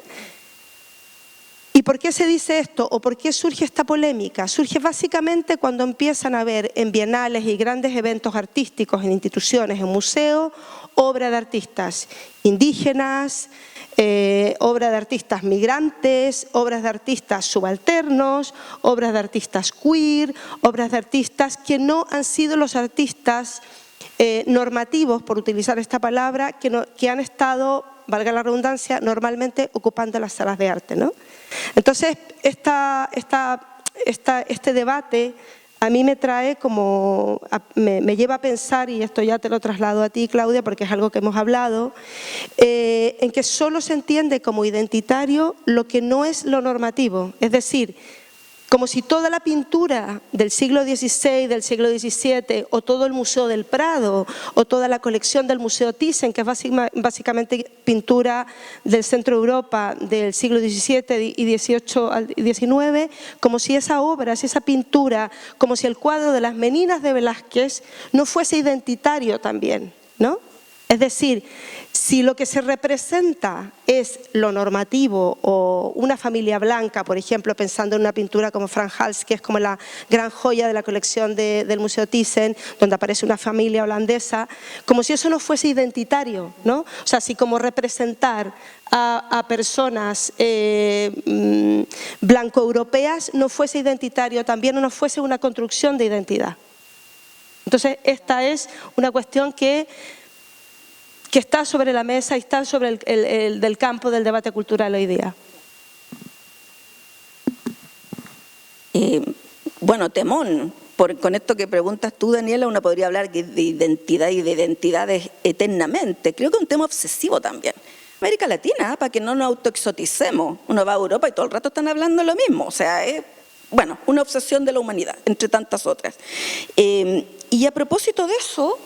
¿Y por qué se dice esto o por qué surge esta polémica? Surge básicamente cuando empiezan a haber en bienales y grandes eventos artísticos, en instituciones, en museos, obra de artistas indígenas, obra de artistas migrantes, obras de artistas subalternos, obras de artistas queer, obras de artistas que no han sido los artistas normativos, por utilizar esta palabra, que han estado, valga la redundancia, normalmente ocupando las salas de arte, ¿no? Entonces, este debate a mí me trae como, me lleva a pensar, y esto ya te lo traslado a ti, Claudia, porque es algo que hemos hablado, en que solo se entiende como identitario lo que no es lo normativo, es decir, como si toda la pintura del siglo XVI, del siglo XVII, o todo el Museo del Prado, o toda la colección del Museo Thyssen, que es básicamente pintura del centro de Europa del siglo XVII y XVIII al XIX, como si esa obra, si esa pintura, como si el cuadro de las Meninas de Velázquez no fuese identitario también, ¿no? Es decir, si lo que se representa es lo normativo o una familia blanca, por ejemplo, pensando en una pintura como Frans Hals, que es como la gran joya de la colección del Museo Thyssen, donde aparece una familia holandesa, como si eso no fuese identitario, ¿no? O sea, si como representar a personas blanco-europeas no fuese identitario también o no fuese una construcción de identidad. Entonces, esta es una cuestión que está sobre la mesa y está sobre el del campo del debate cultural hoy día. Bueno, temón. Con esto que preguntas tú, Daniela, uno podría hablar de identidad y de identidades eternamente. Creo que es un tema obsesivo también. América Latina, para que no nos autoexoticemos. Uno va a Europa y todo el rato están hablando lo mismo. O sea, es, bueno, una obsesión de la humanidad, entre tantas otras. Y a propósito de eso,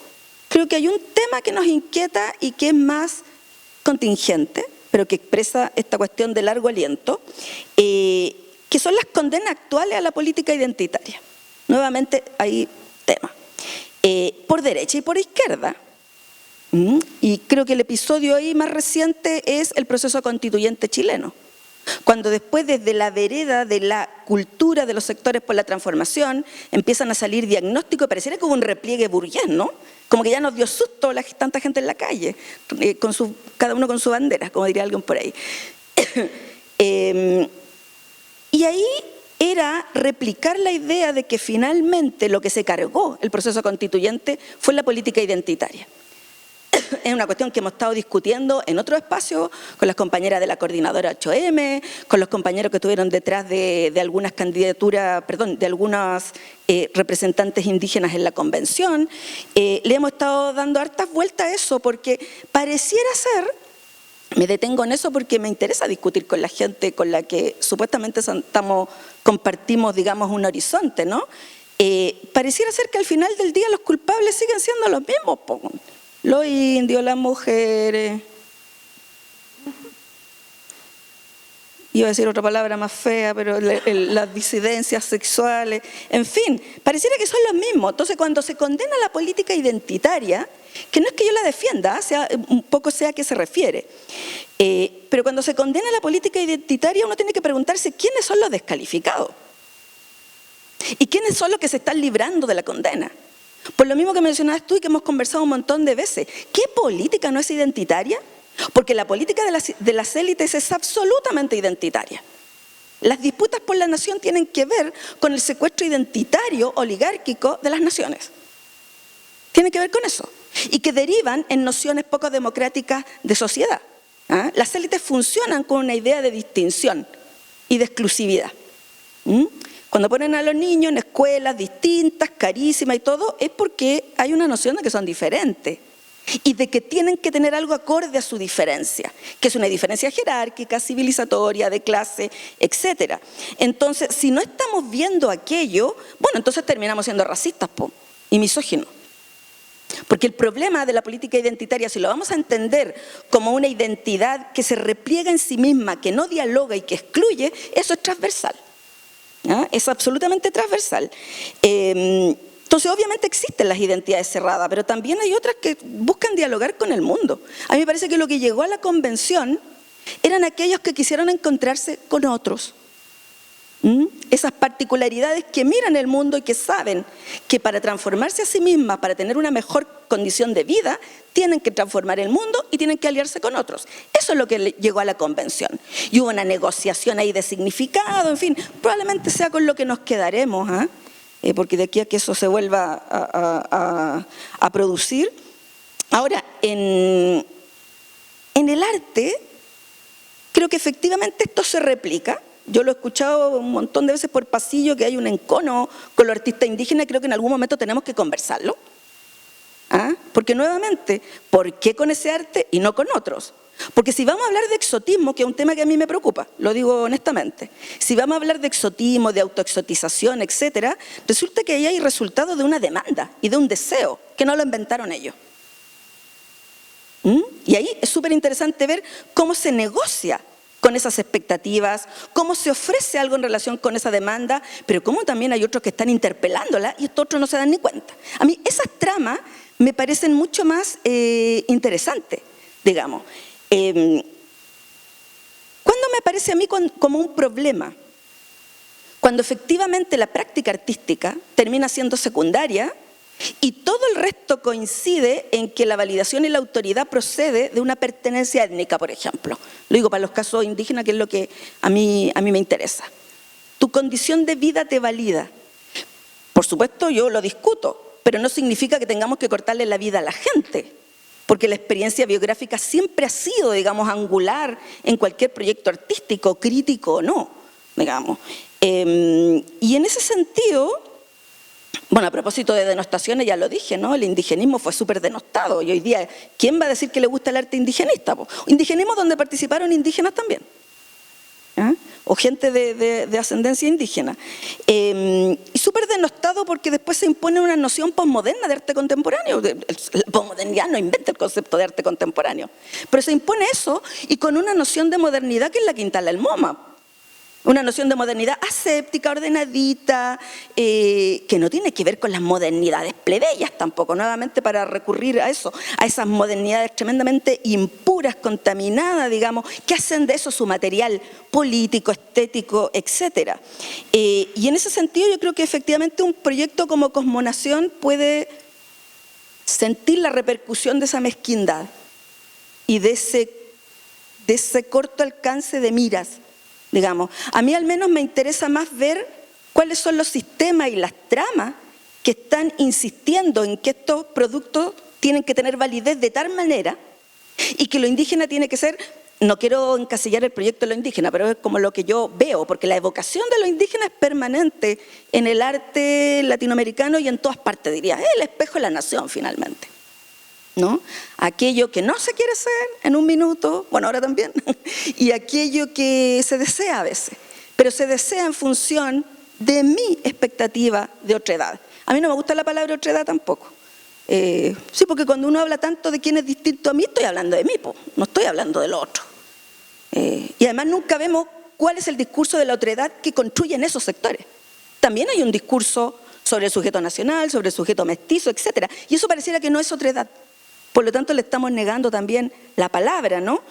creo que hay un tema que nos inquieta y que es más contingente, pero que expresa esta cuestión de largo aliento, que son las condenas actuales a la política identitaria. Nuevamente hay tema. Por derecha y por izquierda. Y creo que el episodio ahí más reciente es el proceso constituyente chileno. Cuando después desde la vereda de la cultura de los sectores por la transformación empiezan a salir diagnósticos, pareciera como un repliegue burgués, ¿no? Como que ya nos dio susto tanta gente en la calle, cada uno con su bandera, como diría alguien por ahí. Y ahí era replicar la idea de que finalmente lo que se cargó el proceso constituyente fue la política identitaria. Es una cuestión que hemos estado discutiendo en otro espacio con las compañeras de la coordinadora 8M, con los compañeros que estuvieron detrás de algunas candidaturas, perdón, de algunas representantes indígenas en la convención. Le hemos estado dando hartas vueltas a eso porque pareciera ser, me detengo en eso porque me interesa discutir con la gente con la que supuestamente compartimos, digamos, un horizonte, ¿no? Pareciera ser que al final del día los culpables siguen siendo los mismos, los indios, las mujeres, iba a decir otra palabra más fea, pero las disidencias sexuales, en fin, pareciera que son los mismos. Entonces, cuando se condena la política identitaria, que no es que yo la defienda, un poco sé a qué se refiere, pero cuando se condena la política identitaria uno tiene que preguntarse quiénes son los descalificados y quiénes son los que se están librando de la condena. Por lo mismo que mencionabas tú y que hemos conversado un montón de veces, ¿qué política no es identitaria? Porque la política de las élites es absolutamente identitaria. Las disputas por la nación tienen que ver con el secuestro identitario oligárquico de las naciones. Tienen que ver con eso. Y que derivan en nociones poco democráticas de sociedad. Las élites funcionan con una idea de distinción y de exclusividad. Cuando ponen a los niños en escuelas distintas, carísimas y todo, es porque hay una noción de que son diferentes y de que tienen que tener algo acorde a su diferencia, que es una diferencia jerárquica, civilizatoria, de clase, etc. Entonces, si no estamos viendo aquello, bueno, entonces terminamos siendo racistas y misóginos. Porque el problema de la política identitaria, si lo vamos a entender como una identidad que se repliega en sí misma, que no dialoga y que excluye, eso es transversal. Es absolutamente transversal. Entonces, obviamente existen las identidades cerradas, pero también hay otras que buscan dialogar con el mundo. A mí me parece que lo que llegó a la convención eran aquellos que quisieron encontrarse con otros. Esas particularidades que miran el mundo y que saben que para transformarse a sí mismas, para tener una mejor condición de vida, tienen que transformar el mundo y tienen que aliarse con otros. Eso es lo que llegó a la convención. Y hubo una negociación ahí de significado, en fin, probablemente sea con lo que nos quedaremos, porque de aquí a que eso se vuelva a producir. Ahora, en el arte, creo que efectivamente esto se replica. Yo lo he escuchado un montón de veces por pasillo, que hay un encono con los artistas indígenas y creo que en algún momento tenemos que conversarlo. Porque nuevamente, ¿por qué con ese arte y no con otros? Porque si vamos a hablar de exotismo, que es un tema que a mí me preocupa, lo digo honestamente, si vamos a hablar de exotismo, de autoexotización, etcétera, resulta que ahí hay resultado de una demanda y de un deseo, que no lo inventaron ellos. Y ahí es súper interesante ver cómo se negocia con esas expectativas, cómo se ofrece algo en relación con esa demanda, pero cómo también hay otros que están interpelándola y estos otros no se dan ni cuenta. A mí esas tramas me parecen mucho más interesantes, digamos. ¿Cuándo me parece a mí como un problema? Cuando efectivamente la práctica artística termina siendo secundaria y todo el resto coincide en que la validación y la autoridad procede de una pertenencia étnica, por ejemplo. Lo digo para los casos indígenas, que es lo que a mí me interesa. Tu condición de vida te valida. Por supuesto, yo lo discuto, pero no significa que tengamos que cortarle la vida a la gente, porque la experiencia biográfica siempre ha sido, digamos, angular en cualquier proyecto artístico, crítico o no, digamos. Y en ese sentido, bueno, a propósito de denostaciones, ya lo dije, ¿no? El indigenismo fue súper denostado y hoy día, ¿quién va a decir que le gusta el arte indigenista? Indigenismo donde participaron indígenas también, ¿eh? O gente de ascendencia indígena. Y súper denostado porque después se impone una noción posmoderna de arte contemporáneo. La posmodernidad no inventa el concepto de arte contemporáneo, pero se impone eso y con una noción de modernidad que es la que instala el MoMA. Una noción de modernidad aséptica, ordenadita, que no tiene que ver con las modernidades plebeyas tampoco, nuevamente para recurrir a eso, a esas modernidades tremendamente impuras, contaminadas, digamos, que hacen de eso su material político, estético, etc. Y en ese sentido yo creo que efectivamente un proyecto como Cosmonación puede sentir la repercusión de esa mezquindad y de ese corto alcance de miras. Digamos, a mí al menos me interesa más ver cuáles son los sistemas y las tramas que están insistiendo en que estos productos tienen que tener validez de tal manera y que lo indígena tiene que ser, no quiero encasillar el proyecto de lo indígena, pero es como lo que yo veo, porque la evocación de lo indígena es permanente en el arte latinoamericano y en todas partes, diría, es el espejo de la nación finalmente. ¿No? Aquello que no se quiere ser en un minuto, bueno, ahora también, y aquello que se desea a veces, pero se desea en función de mi expectativa de otredad. A mí no me gusta la palabra otredad tampoco. Sí, porque cuando uno habla tanto de quién es distinto a mí, estoy hablando de mí, no estoy hablando del otro. Y además nunca vemos cuál es el discurso de la otredad que construyen esos sectores. También hay un discurso sobre el sujeto nacional, sobre el sujeto mestizo, etc. Y eso pareciera que no es otredad. Por lo tanto, le estamos negando también la palabra, ¿no?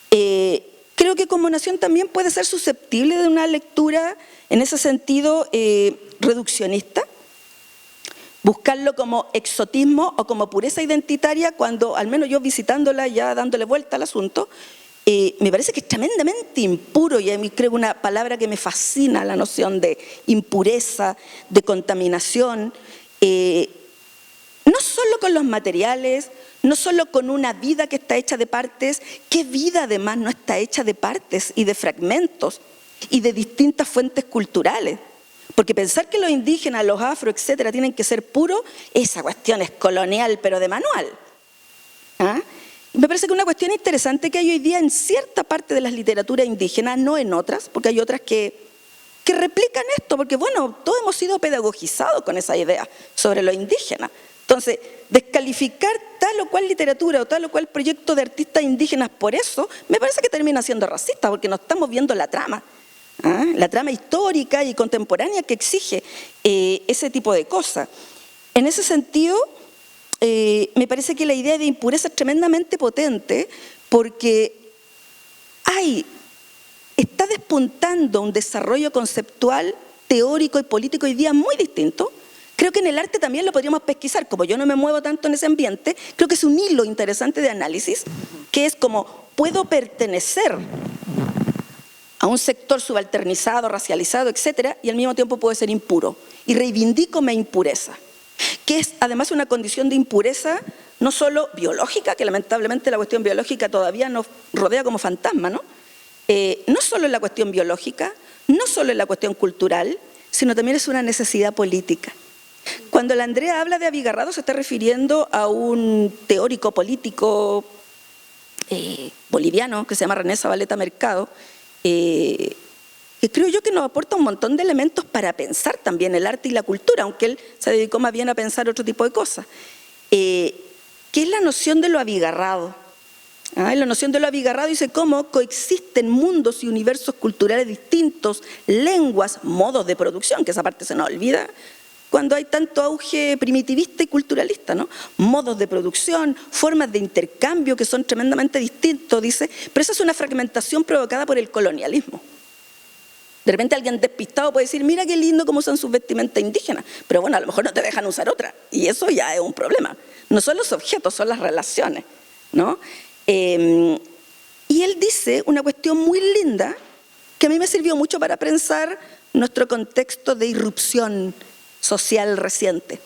Creo que Cosmonación también puede ser susceptible de una lectura, en ese sentido, reduccionista. Buscarlo como exotismo o como pureza identitaria, cuando, al menos yo visitándola, ya dándole vuelta al asunto, me parece que es tremendamente impuro, y a mí creo una palabra que me fascina, la noción de impureza, de contaminación, no solo con los materiales, no solo con una vida que está hecha de partes, ¿qué vida además no está hecha de partes y de fragmentos y de distintas fuentes culturales? Porque pensar que los indígenas, los afro, etcétera, tienen que ser puros, esa cuestión es colonial, pero de manual. ¿Ah? Me parece que una cuestión interesante que hay hoy día en cierta parte de las literaturas indígenas, no en otras, porque hay otras que replican esto, porque bueno, todos hemos sido pedagogizados con esa idea sobre lo indígena. Entonces, descalificar tal o cual literatura o tal o cual proyecto de artistas indígenas por eso, me parece que termina siendo racista, porque no estamos viendo la trama histórica y contemporánea que exige ese tipo de cosas. En ese sentido, me parece que la idea de impureza es tremendamente potente, porque está despuntando un desarrollo conceptual, teórico y político hoy día muy distinto. Creo que en el arte también lo podríamos pesquisar, como yo no me muevo tanto en ese ambiente, creo que es un hilo interesante de análisis, que es como puedo pertenecer a un sector subalternizado, racializado, etcétera, y al mismo tiempo puedo ser impuro, y reivindico mi impureza, que es además una condición de impureza no solo biológica, que lamentablemente la cuestión biológica todavía nos rodea como fantasma, ¿no? No solo en la cuestión biológica, no solo en la cuestión cultural, sino también es una necesidad política. Cuando la Andrea habla de abigarrado se está refiriendo a un teórico político boliviano que se llama René Zabaleta Mercado, que creo yo que nos aporta un montón de elementos para pensar también el arte y la cultura, aunque él se dedicó más bien a pensar otro tipo de cosas, que es la noción de lo abigarrado. La noción de lo abigarrado dice cómo coexisten mundos y universos culturales distintos, lenguas, modos de producción, que esa parte se nos olvida cuando hay tanto auge primitivista y culturalista, ¿no? Modos de producción, formas de intercambio que son tremendamente distintos, dice, pero esa es una fragmentación provocada por el colonialismo. De repente alguien despistado puede decir, mira qué lindo cómo usan sus vestimentas indígenas, pero bueno, a lo mejor no te dejan usar otra, y eso ya es un problema. No son los objetos, son las relaciones, ¿no? Y él dice una cuestión muy linda que a mí me sirvió mucho para pensar nuestro contexto de irrupción social reciente.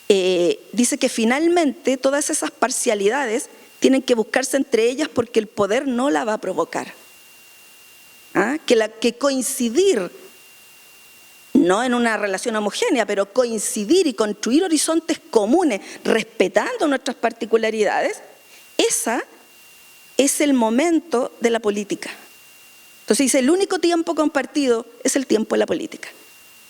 Dice que finalmente todas esas parcialidades tienen que buscarse entre ellas porque el poder no la va a provocar. Que coincidir, no en una relación homogénea, pero coincidir y construir horizontes comunes respetando nuestras particularidades, esa es el momento de la política. Entonces dice, el único tiempo compartido es el tiempo de la política.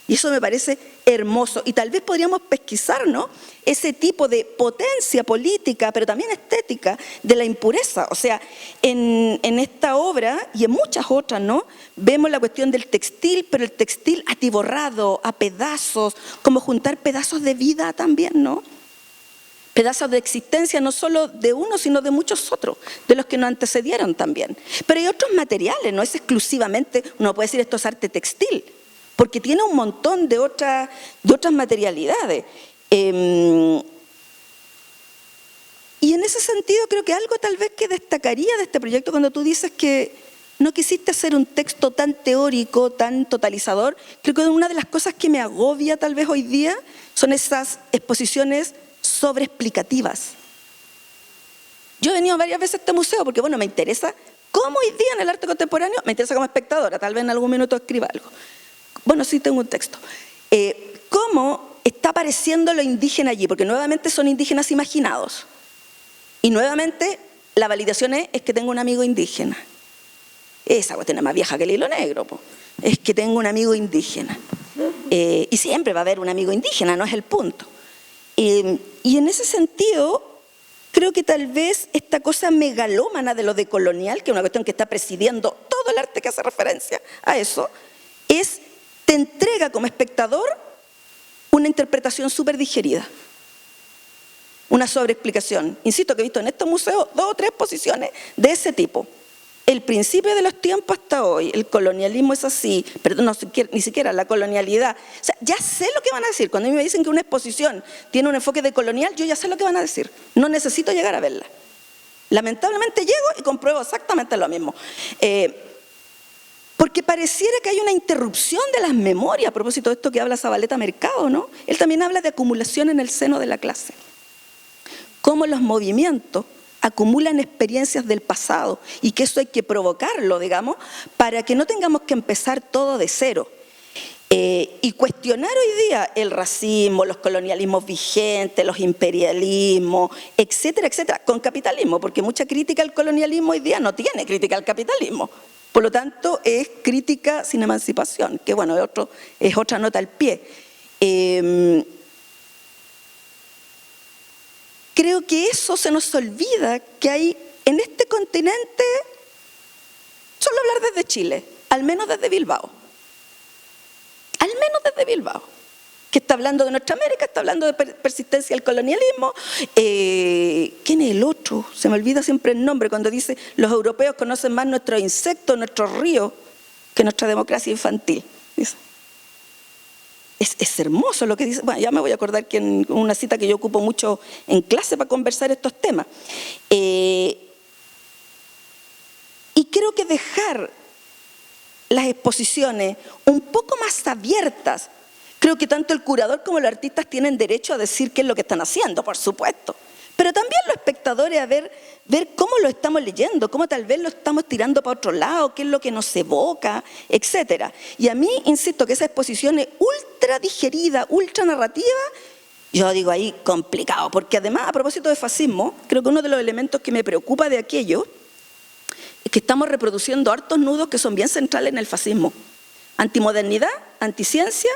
Y eso me parece hermoso. Y tal vez podríamos pesquisar, ¿no?, ese tipo de potencia política, pero también estética, de la impureza. O sea, en esta obra y en muchas otras, ¿no?, vemos la cuestión del textil, pero el textil atiborrado, a pedazos, como juntar pedazos de vida también, ¿no? Pedazos de existencia no solo de uno, sino de muchos otros, de los que nos antecedieron también. Pero hay otros materiales, no es exclusivamente, uno puede decir esto es arte textil, porque tiene un montón de otras materialidades. Y en ese sentido creo que algo tal vez que destacaría de este proyecto, cuando tú dices que no quisiste hacer un texto tan teórico, tan totalizador, creo que una de las cosas que me agobia tal vez hoy día son esas exposiciones sobreexplicativas. Yo he venido varias veces a este museo porque, bueno, me interesa cómo hoy día en el arte contemporáneo, me interesa como espectadora, tal vez en algún minuto escriba algo. Bueno, sí tengo un texto. ¿Cómo está apareciendo lo indígena allí? Porque nuevamente son indígenas imaginados. Y nuevamente la validación es que tengo un amigo indígena. Esa cuestión es más vieja que el hilo negro, po. Es que tengo un amigo indígena. Y siempre va a haber un amigo indígena, no es el punto. Y en ese sentido, creo que tal vez esta cosa megalómana de lo decolonial, que es una cuestión que está presidiendo todo el arte que hace referencia a eso, te entrega como espectador una interpretación súper digerida, una sobreexplicación. Insisto que he visto en estos museos 2 o 3 exposiciones de ese tipo. El principio de los tiempos hasta hoy, el colonialismo es así, perdón, ni siquiera la colonialidad. O sea, ya sé lo que van a decir. Cuando a mí me dicen que una exposición tiene un enfoque decolonial, yo ya sé lo que van a decir. No necesito llegar a verla. Lamentablemente llego y compruebo exactamente lo mismo. Porque pareciera que hay una interrupción de las memorias, a propósito de esto que habla Zabaleta Mercado, ¿no? Él también habla de acumulación en el seno de la clase. Cómo los movimientos acumulan experiencias del pasado y que eso hay que provocarlo, digamos, para que no tengamos que empezar todo de cero. Y cuestionar hoy día el racismo, los colonialismos vigentes, los imperialismos, etcétera, etcétera, con capitalismo, porque mucha crítica al colonialismo hoy día no tiene crítica al capitalismo. Por lo tanto, es crítica sin emancipación, que bueno, es otra nota al pie. Creo que eso se nos olvida, que hay en este continente, solo hablar desde Chile, al menos desde Bilbao. Al menos desde Bilbao, que está hablando de nuestra América, está hablando de persistencia del colonialismo. ¿Quién es el otro? Se me olvida siempre el nombre cuando dice los europeos conocen más nuestros insectos, nuestros ríos, que nuestra democracia infantil. Dice. Es hermoso lo que dice. Bueno, ya me voy a acordar que en una cita que yo ocupo mucho en clase para conversar estos temas. Y creo que dejar las exposiciones un poco más abiertas. Creo que tanto el curador como los artistas tienen derecho a decir qué es lo que están haciendo, por supuesto. Pero también los espectadores a ver cómo lo estamos leyendo, cómo tal vez lo estamos tirando para otro lado, qué es lo que nos evoca, etc. Y a mí, insisto, que esa exposición es ultra digerida, ultra narrativa, yo digo ahí complicado, porque además, a propósito de fascismo, creo que uno de los elementos que me preocupa de aquello es que estamos reproduciendo hartos nudos que son bien centrales en el fascismo. Antimodernidad, anticiencia,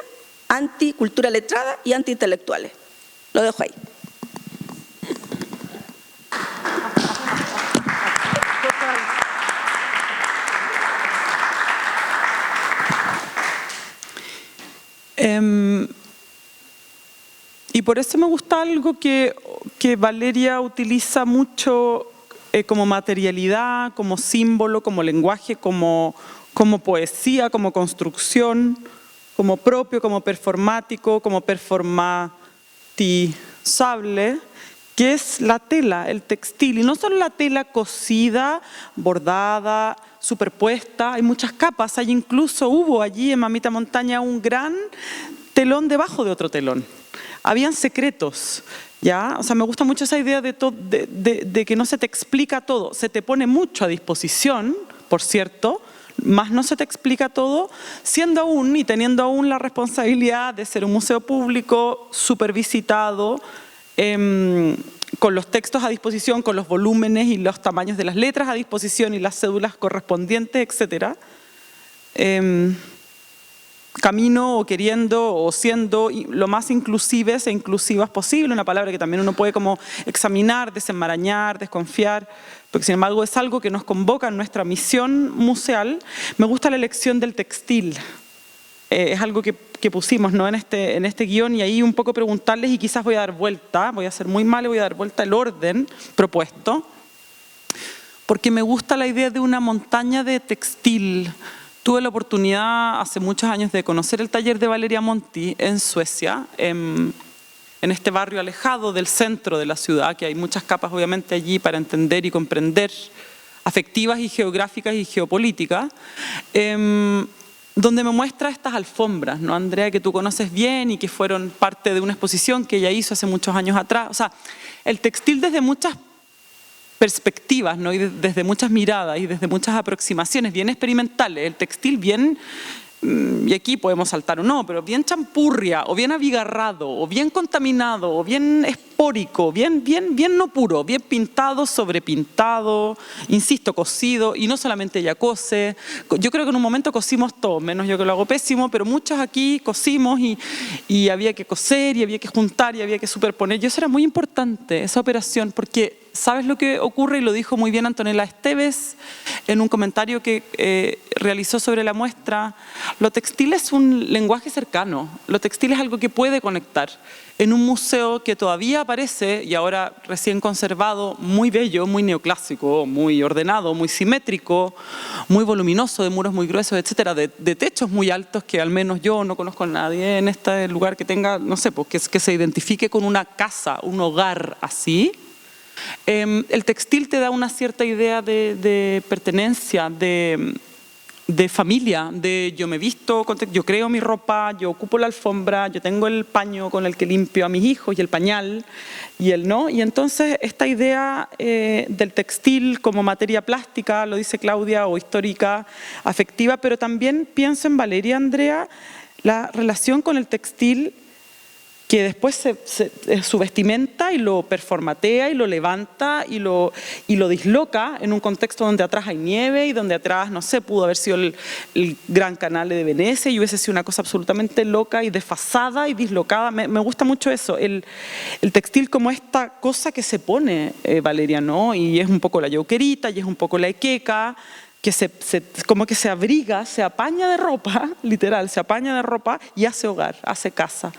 anticultura letrada y antiintelectuales. Lo dejo ahí. por eso me gusta algo que Valeria utiliza mucho como materialidad, como símbolo, como lenguaje, como poesía, como construcción, como propio, como performático, como performatizable, que es la tela, el textil. Y no solo la tela cosida, bordada, superpuesta, hay muchas capas, hubo allí en Mamita Montaña un gran telón debajo de otro telón. Habían secretos, ¿ya? O sea, me gusta mucho esa idea de que no se te explica todo, se te pone mucho a disposición, por cierto, más no se te explica todo, siendo aún y teniendo aún la responsabilidad de ser un museo público súper visitado, con los textos a disposición, con los volúmenes y los tamaños de las letras a disposición y las cédulas correspondientes, etc. Camino o queriendo o siendo lo más inclusives e inclusivas posible, una palabra que también uno puede como examinar, desenmarañar, desconfiar, porque sin embargo es algo que nos convoca en nuestra misión museal. Me gusta la elección del textil. Es algo que pusimos, ¿no?, en este guión, y ahí un poco preguntarles, y quizás voy a dar vuelta, voy a ser muy mal y voy a dar vuelta el orden propuesto, porque me gusta la idea de una montaña de textil. Tuve la oportunidad hace muchos años de conocer el taller de Valeria Monti en Suecia, en este barrio alejado del centro de la ciudad, que hay muchas capas obviamente allí para entender y comprender, afectivas y geográficas y geopolíticas, donde me muestra estas alfombras, ¿no, Andrea?, que tú conoces bien y que fueron parte de una exposición que ella hizo hace muchos años atrás. O sea, el textil desde muchas perspectivas, ¿no?, y desde muchas miradas y desde muchas aproximaciones bien experimentales, el textil bien, y aquí podemos saltar o no, pero bien champurria, o bien abigarrado, o bien contaminado, o bien espórico, bien no puro, bien pintado, sobrepintado, insisto, cosido, y no solamente ella cose. Yo creo que en un momento cosimos todos, menos yo que lo hago pésimo, pero muchos aquí cosimos y había que coser, y había que juntar, y había que superponer. Y eso era muy importante, esa operación, porque ¿sabes lo que ocurre? Y lo dijo muy bien Antonella Esteves en un comentario que realizó sobre la muestra. Lo textil es un lenguaje cercano, lo textil es algo que puede conectar. En un museo que todavía aparece, y ahora recién conservado, muy bello, muy neoclásico, muy ordenado, muy simétrico, muy voluminoso, de muros muy gruesos, etcétera, de techos muy altos, que al menos yo no conozco a nadie en este lugar que tenga, no sé, pues que se identifique con una casa, un hogar así. El textil te da una cierta idea de pertenencia, de familia, de yo me visto, yo creo mi ropa, yo ocupo la alfombra, yo tengo el paño con el que limpio a mis hijos y el pañal y el no. Y entonces esta idea del textil como materia plástica, lo dice Claudia, o histórica, afectiva, pero también pienso en Valeria, Andrea, la relación con el textil que después su vestimenta y lo performatea y lo levanta y lo disloca en un contexto donde atrás hay nieve y donde atrás, no sé, pudo haber sido el Gran Canal de Venecia y hubiese sido una cosa absolutamente loca y desfasada y dislocada. Me gusta mucho eso, el textil como esta cosa que se pone, Valeria, ¿no? Y es un poco la yauquerita y es un poco la equeca, que como que se abriga, se apaña de ropa, literal, se apaña de ropa y hace hogar, hace casa.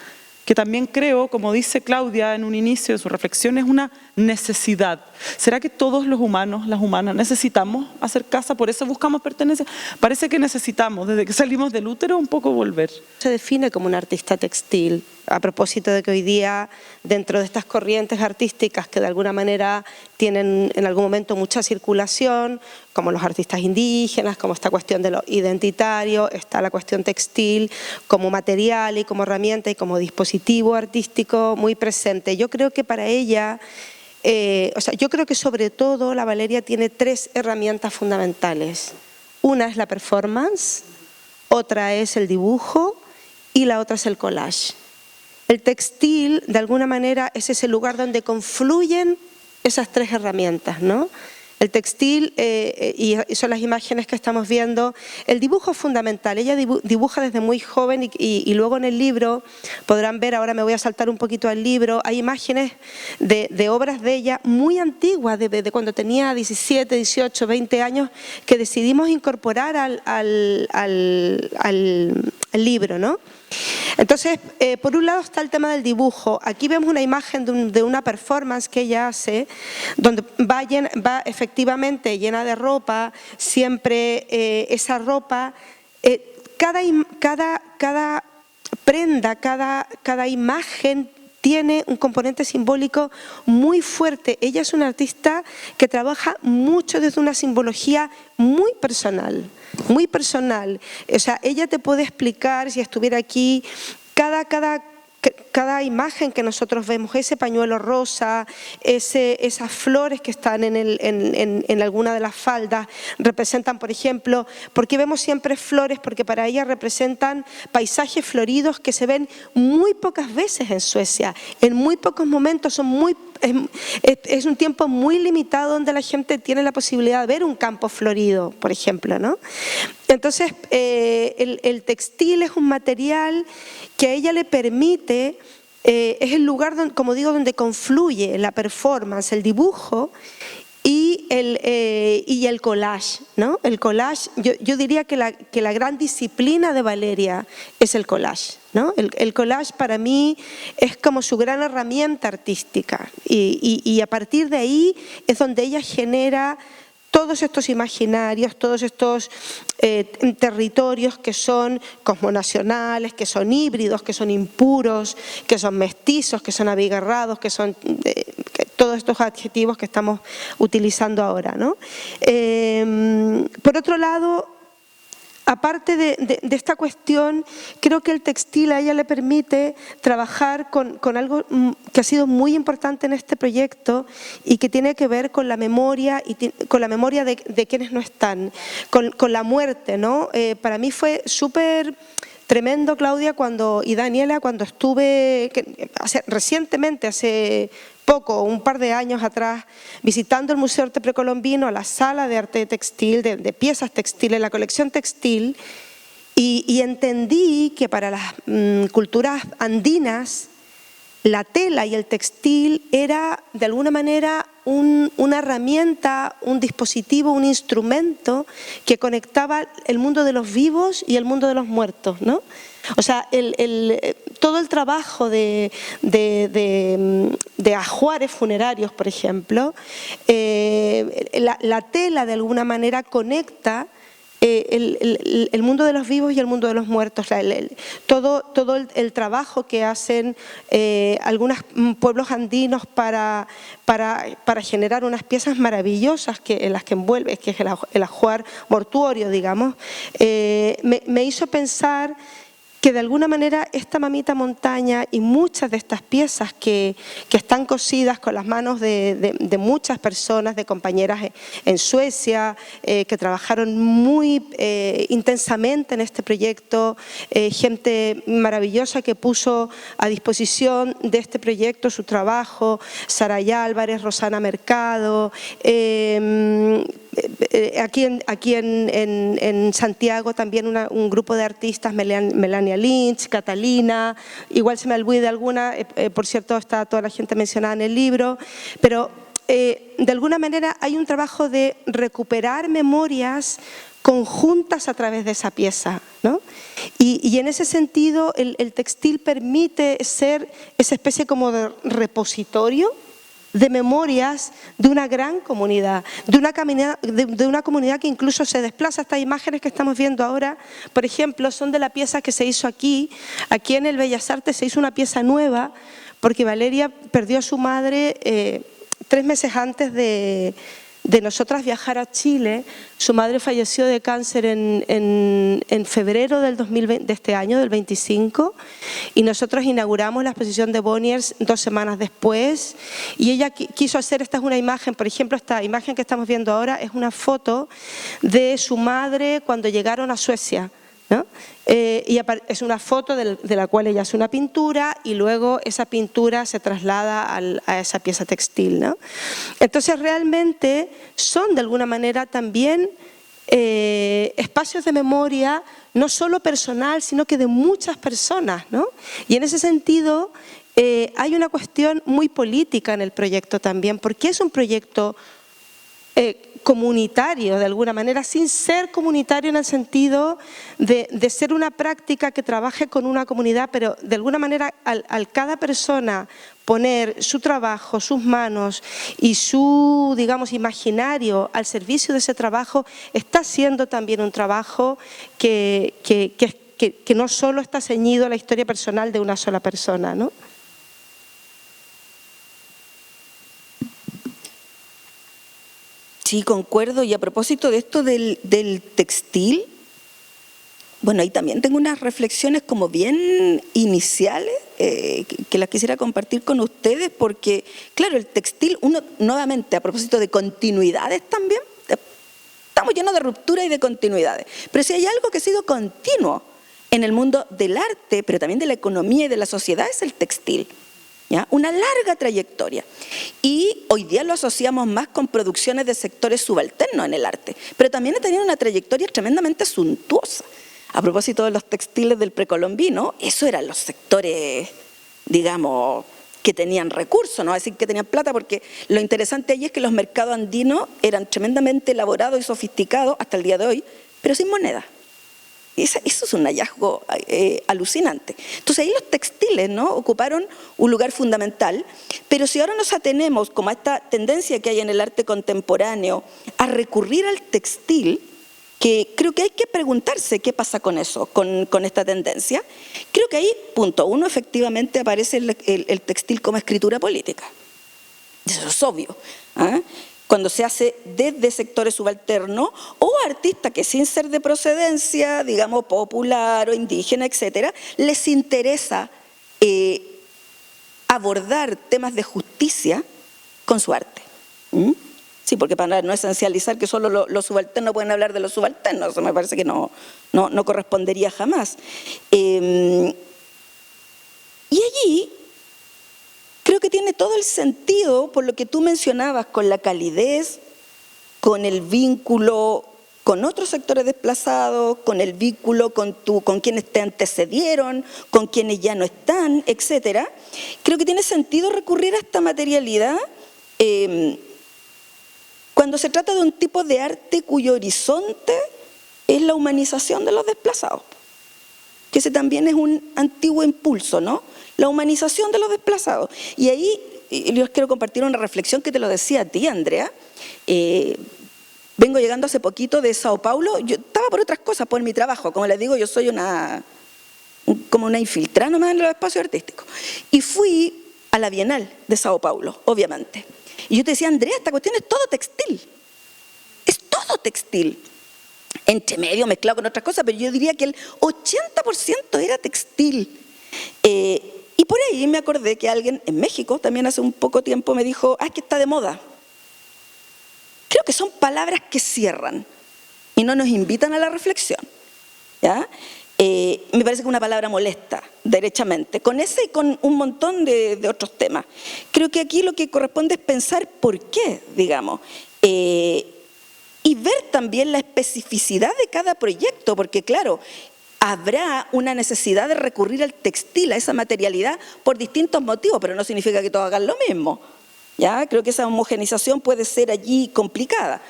Que también creo, como dice Claudia en un inicio de su reflexión, es una necesidad. ¿Será que todos los humanos, las humanas, necesitamos hacer casa? ¿Por eso buscamos pertenencia? Parece que necesitamos, desde que salimos del útero, un poco volver. Se define como un artista textil, a propósito de que hoy día, dentro de estas corrientes artísticas que de alguna manera tienen en algún momento mucha circulación, como los artistas indígenas, como esta cuestión de lo identitario, está la cuestión textil como material y como herramienta y como dispositivo artístico muy presente. Yo creo que para ella, yo creo que sobre todo la Valeria tiene tres herramientas fundamentales. Una es la performance, otra es el dibujo y la otra es el collage. El textil, de alguna manera, es ese lugar donde confluyen esas tres herramientas, ¿no? El textil, y son las imágenes que estamos viendo, el dibujo es fundamental. Ella dibuja desde muy joven y luego en el libro podrán ver, ahora me voy a saltar un poquito al libro, hay imágenes de obras de ella muy antiguas, de cuando tenía 17, 18, 20 años, que decidimos incorporar al libro, ¿no? Entonces, por un lado está el tema del dibujo. Aquí vemos una imagen de una performance que ella hace, donde va efectivamente llena de ropa, siempre esa ropa, cada prenda, cada imagen tiene un componente simbólico muy fuerte. Ella es una artista que trabaja mucho desde una simbología muy personal, muy personal. O sea, ella te puede explicar, si estuviera aquí, cada imagen que nosotros vemos, ese pañuelo rosa, esas flores que están en alguna de las faldas, representan, por ejemplo, ¿por qué vemos siempre flores? Porque para ella representan paisajes floridos que se ven muy pocas veces en Suecia, en muy pocos momentos, es un tiempo muy limitado donde la gente tiene la posibilidad de ver un campo florido, por ejemplo, ¿no? Entonces, el textil es un material que a ella le permite, es el lugar, como digo, donde confluye la performance, el dibujo y el collage, ¿no? El collage, yo diría que la gran disciplina de Valeria es el collage, ¿no? El collage para mí es como su gran herramienta artística y a partir de ahí es donde ella genera todos estos imaginarios, todos estos territorios que son cosmonacionales, que son híbridos, que son impuros, que son mestizos, que son abigarrados, que son todos estos adjetivos que estamos utilizando ahora, ¿no? Por otro lado, aparte de esta cuestión, creo que el textil a ella le permite trabajar con algo que ha sido muy importante en este proyecto y que tiene que ver con la memoria de quienes no están, con la muerte, ¿no? Para mí fue súper tremendo, Claudia, y Daniela, cuando estuve recientemente, hace poco, un par de años atrás, visitando el Museo de Arte Precolombino, la sala de arte textil, de piezas textiles, la colección textil, y entendí que para las culturas andinas la tela y el textil era de alguna manera una herramienta, un dispositivo, un instrumento que conectaba el mundo de los vivos y el mundo de los muertos, ¿no? O sea, todo el trabajo de ajuares funerarios, por ejemplo, la tela de alguna manera conecta el mundo de los vivos y el mundo de los muertos, todo el trabajo que hacen algunos pueblos andinos para generar unas piezas maravillosas en las que envuelve, que es el ajuar mortuorio, digamos, me hizo pensar que de alguna manera esta mamita montaña y muchas de estas piezas que están cosidas con las manos de muchas personas, de compañeras en Suecia, que trabajaron muy intensamente en este proyecto, gente maravillosa que puso a disposición de este proyecto su trabajo, Saraya Álvarez, Rosana Mercado, aquí en Santiago también un grupo de artistas, Melania Lynch, Catalina, igual se me olvida alguna, por cierto está toda la gente mencionada en el libro, pero de alguna manera hay un trabajo de recuperar memorias conjuntas a través de esa pieza, ¿no? Y en ese sentido el textil permite ser esa especie como de repositorio de memorias de una gran comunidad, de una comunidad que incluso se desplaza. Estas imágenes que estamos viendo ahora, por ejemplo, son de la pieza que se hizo aquí en el Bellas Artes se hizo una pieza nueva, porque Valeria perdió a su madre 3 meses antes de nosotras viajar a Chile. Su madre falleció de cáncer en febrero del 2020, de este año, del 25, y nosotros inauguramos la exposición de Bonniers 2 semanas después, y ella quiso hacer, esta es una imagen, por ejemplo, esta imagen que estamos viendo ahora es una foto de su madre cuando llegaron a Suecia, ¿no? Y es una foto de la cual ella hace una pintura y luego esa pintura se traslada a esa pieza textil, ¿no? Entonces realmente son de alguna manera también espacios de memoria no solo personal sino que de muchas personas, ¿no? Y en ese sentido hay una cuestión muy política en el proyecto también, porque es un proyecto comunitario de alguna manera, sin ser comunitario en el sentido de ser una práctica que trabaje con una comunidad, pero de alguna manera al cada persona poner su trabajo, sus manos y su, digamos, imaginario al servicio de ese trabajo, está siendo también un trabajo que no solo está ceñido a la historia personal de una sola persona, ¿no? Sí, concuerdo. Y a propósito de esto del textil, bueno, ahí también tengo unas reflexiones como bien iniciales que las quisiera compartir con ustedes, porque, claro, el textil, uno, nuevamente, a propósito de continuidades también, estamos llenos de ruptura y de continuidades, pero si hay algo que ha sido continuo en el mundo del arte, pero también de la economía y de la sociedad, es el textil. ¿Ya? Una larga trayectoria, y hoy día lo asociamos más con producciones de sectores subalternos en el arte, pero también ha tenido una trayectoria tremendamente suntuosa. A propósito de los textiles del precolombino, eso eran los sectores, digamos, que tenían recursos, no voy a decir que tenían plata, porque lo interesante allí es que los mercados andinos eran tremendamente elaborados y sofisticados hasta el día de hoy, pero sin moneda. Eso es un hallazgo alucinante. Entonces ahí los textiles, ¿no?, ocuparon un lugar fundamental, pero si ahora nos atenemos, como a esta tendencia que hay en el arte contemporáneo, a recurrir al textil, que creo que hay que preguntarse qué pasa con eso, con esta tendencia. Creo que ahí, punto uno, efectivamente aparece el textil como escritura política. Eso es obvio, ¿eh? Cuando se hace desde sectores subalternos o artistas que sin ser de procedencia, digamos, popular o indígena, etcétera, les interesa abordar temas de justicia con su arte. Sí, porque para no esencializar que solo los subalternos pueden hablar de los subalternos, eso me parece que no correspondería jamás. Y allí creo que tiene todo el sentido por lo que tú mencionabas, con la calidez, con el vínculo con otros sectores desplazados, con el vínculo con quienes te antecedieron, con quienes ya no están, etcétera. Creo que tiene sentido recurrir a esta materialidad cuando se trata de un tipo de arte cuyo horizonte es la humanización de los desplazados, que ese también es un antiguo impulso, ¿no? La humanización de los desplazados. Y ahí yo quiero compartir una reflexión que te lo decía a ti, Andrea. Vengo llegando hace poquito de Sao Paulo. Yo estaba por otras cosas, por mi trabajo. Como les digo, yo soy como una infiltrada nomás en los espacios artísticos. Y fui a la Bienal de Sao Paulo, obviamente. Y yo te decía, Andrea, esta cuestión es todo textil. Es todo textil. Entre medio, mezclado con otras cosas, pero yo diría que el 80% era textil. Y por ahí me acordé que alguien en México, también hace un poco tiempo, me dijo, es que está de moda. Creo que son palabras que cierran y no nos invitan a la reflexión, ¿ya? Me parece que es una palabra molesta, derechamente, con ese y con un montón de otros temas. Creo que aquí lo que corresponde es pensar por qué, digamos, y ver también la especificidad de cada proyecto, porque claro, habrá una necesidad de recurrir al textil, a esa materialidad, por distintos motivos, pero no significa que todos hagan lo mismo. ¿Ya? Creo que esa homogenización puede ser allí complicada.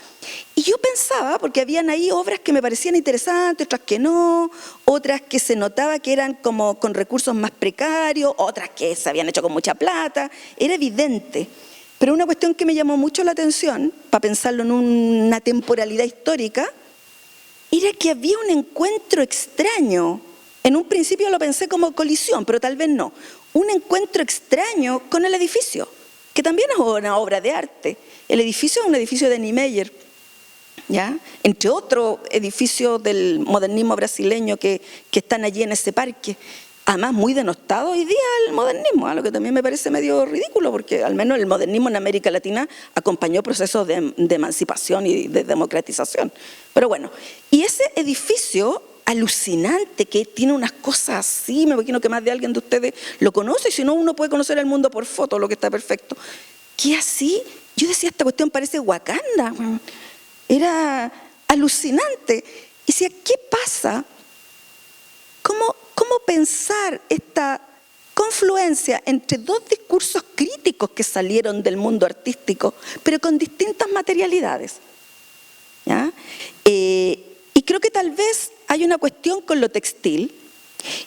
Y yo pensaba, porque habían ahí obras que me parecían interesantes, otras que no, otras que se notaba que eran como con recursos más precarios, otras que se habían hecho con mucha plata, era evidente. Pero una cuestión que me llamó mucho la atención, para pensarlo en una temporalidad histórica, era que había un encuentro extraño. En un principio lo pensé como colisión, pero tal vez no. Un encuentro extraño con el edificio, que también es una obra de arte. El edificio es un edificio de Niemeyer, ¿ya? Entre otros edificios del modernismo brasileño que están allí en ese parque. Además, muy denostado hoy día el modernismo, a lo que también me parece medio ridículo, porque al menos el modernismo en América Latina acompañó procesos de emancipación y de democratización. Pero bueno, y ese edificio alucinante que tiene unas cosas así, me imagino que más de alguien de ustedes lo conoce, y si no, uno puede conocer el mundo por foto, lo que está perfecto. Que así, yo decía, esta cuestión parece Wakanda, era alucinante. Y decía, ¿qué pasa? ¿Cómo pensar esta confluencia entre dos discursos críticos que salieron del mundo artístico, pero con distintas materialidades? Y creo que tal vez hay una cuestión con lo textil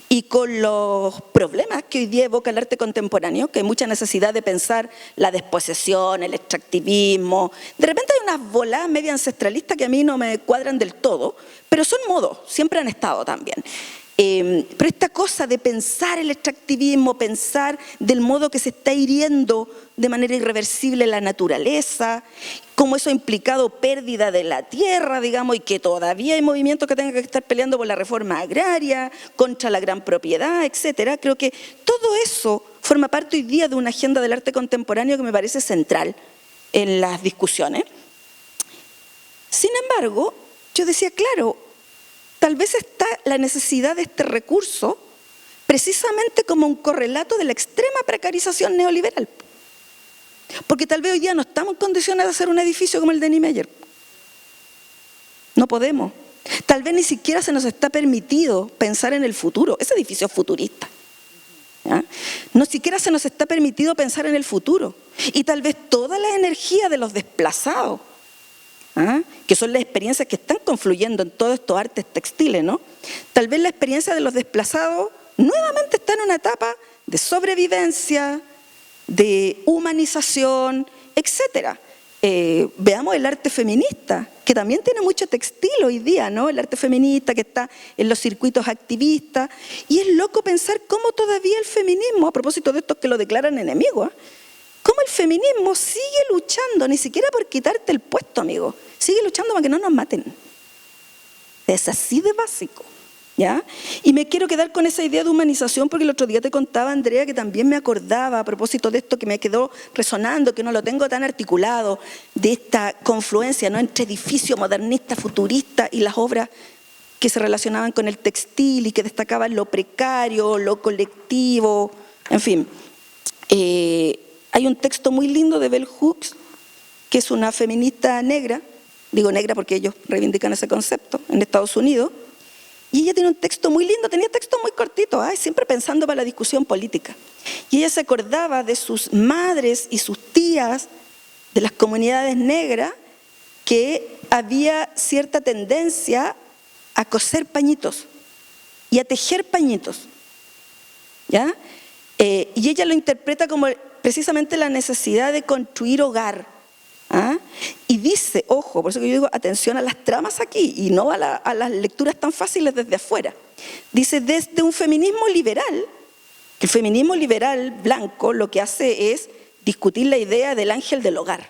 y con los problemas que hoy día evoca el arte contemporáneo, que hay mucha necesidad de pensar la desposesión, el extractivismo. De repente hay unas voladas medio ancestralistas que a mí no me cuadran del todo, pero son modos, siempre han estado también. Pero esta cosa de pensar el extractivismo, pensar del modo que se está hiriendo de manera irreversible la naturaleza, cómo eso ha implicado pérdida de la tierra, digamos, y que todavía hay movimientos que tengan que estar peleando por la reforma agraria, contra la gran propiedad, etcétera. Creo que todo eso forma parte hoy día de una agenda del arte contemporáneo que me parece central en las discusiones. Sin embargo, yo decía, claro, tal vez está la necesidad de este recurso precisamente como un correlato de la extrema precarización neoliberal. Porque tal vez hoy día no estamos en condiciones de hacer un edificio como el de Niemeyer. No podemos. Tal vez ni siquiera se nos está permitido pensar en el futuro. Ese edificio es futurista. ¿Ya? No siquiera se nos está permitido pensar en el futuro. Y tal vez toda la energía de los desplazados, que son las experiencias que están confluyendo en todos estos artes textiles, ¿no? Tal vez la experiencia de los desplazados nuevamente está en una etapa de sobrevivencia, de humanización, etcétera. Veamos el arte feminista, que también tiene mucho textil hoy día, ¿no? El arte feminista que está en los circuitos activistas, y es loco pensar cómo todavía el feminismo, a propósito de estos que lo declaran enemigos, cómo el feminismo sigue luchando, ni siquiera por quitarte el puesto, amigo, sigue luchando para que no nos maten. Es así de básico, ¿ya? Y me quiero quedar con esa idea de humanización, porque el otro día te contaba, Andrea, que también me acordaba a propósito de esto que me quedó resonando, que no lo tengo tan articulado, de esta confluencia, ¿no?, entre edificio modernista, futurista y las obras que se relacionaban con el textil y que destacaban lo precario, lo colectivo, en fin. Hay un texto muy lindo de Bell Hooks, que es una feminista negra, digo negra porque ellos reivindican ese concepto en Estados Unidos, y ella tiene un texto muy lindo, tenía textos muy cortitos, siempre pensando para la discusión política. Y ella se acordaba de sus madres y sus tías de las comunidades negras, que había cierta tendencia a coser pañitos y a tejer pañitos, ¿ya? Y ella lo interpreta como precisamente la necesidad de construir hogar. Y dice, ojo, por eso que yo digo, atención a las tramas aquí y no a las lecturas tan fáciles desde afuera. Dice, desde un feminismo liberal, que el feminismo liberal blanco lo que hace es discutir la idea del ángel del hogar.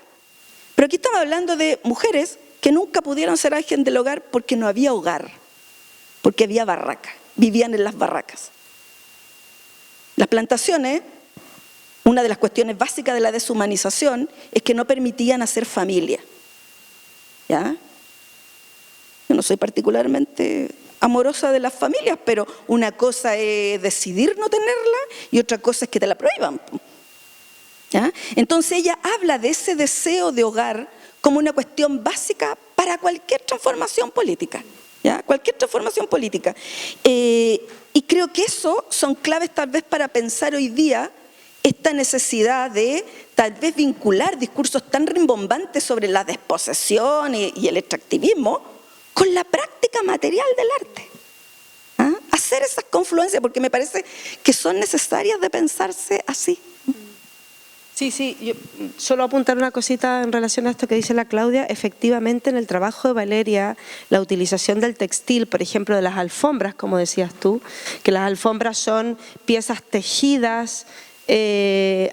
Pero aquí estamos hablando de mujeres que nunca pudieron ser ángel del hogar porque no había hogar, porque había barraca, vivían en las barracas. Las plantaciones, una de las cuestiones básicas de la deshumanización es que no permitían hacer familia. ¿Ya? Yo no soy particularmente amorosa de las familias, pero una cosa es decidir no tenerla y otra cosa es que te la prohíban. ¿Ya? Entonces ella habla de ese deseo de hogar como una cuestión básica para cualquier transformación política. ¿Ya? Cualquier transformación política. Y creo que eso son claves tal vez para pensar hoy día esta necesidad de tal vez vincular discursos tan rimbombantes sobre la desposesión y el extractivismo con la práctica material del arte. Hacer esas confluencias, porque me parece que son necesarias de pensarse así. Sí, yo solo apuntar una cosita en relación a esto que dice la Claudia. Efectivamente, en el trabajo de Valeria, la utilización del textil, por ejemplo, de las alfombras, como decías tú, que las alfombras son piezas tejidas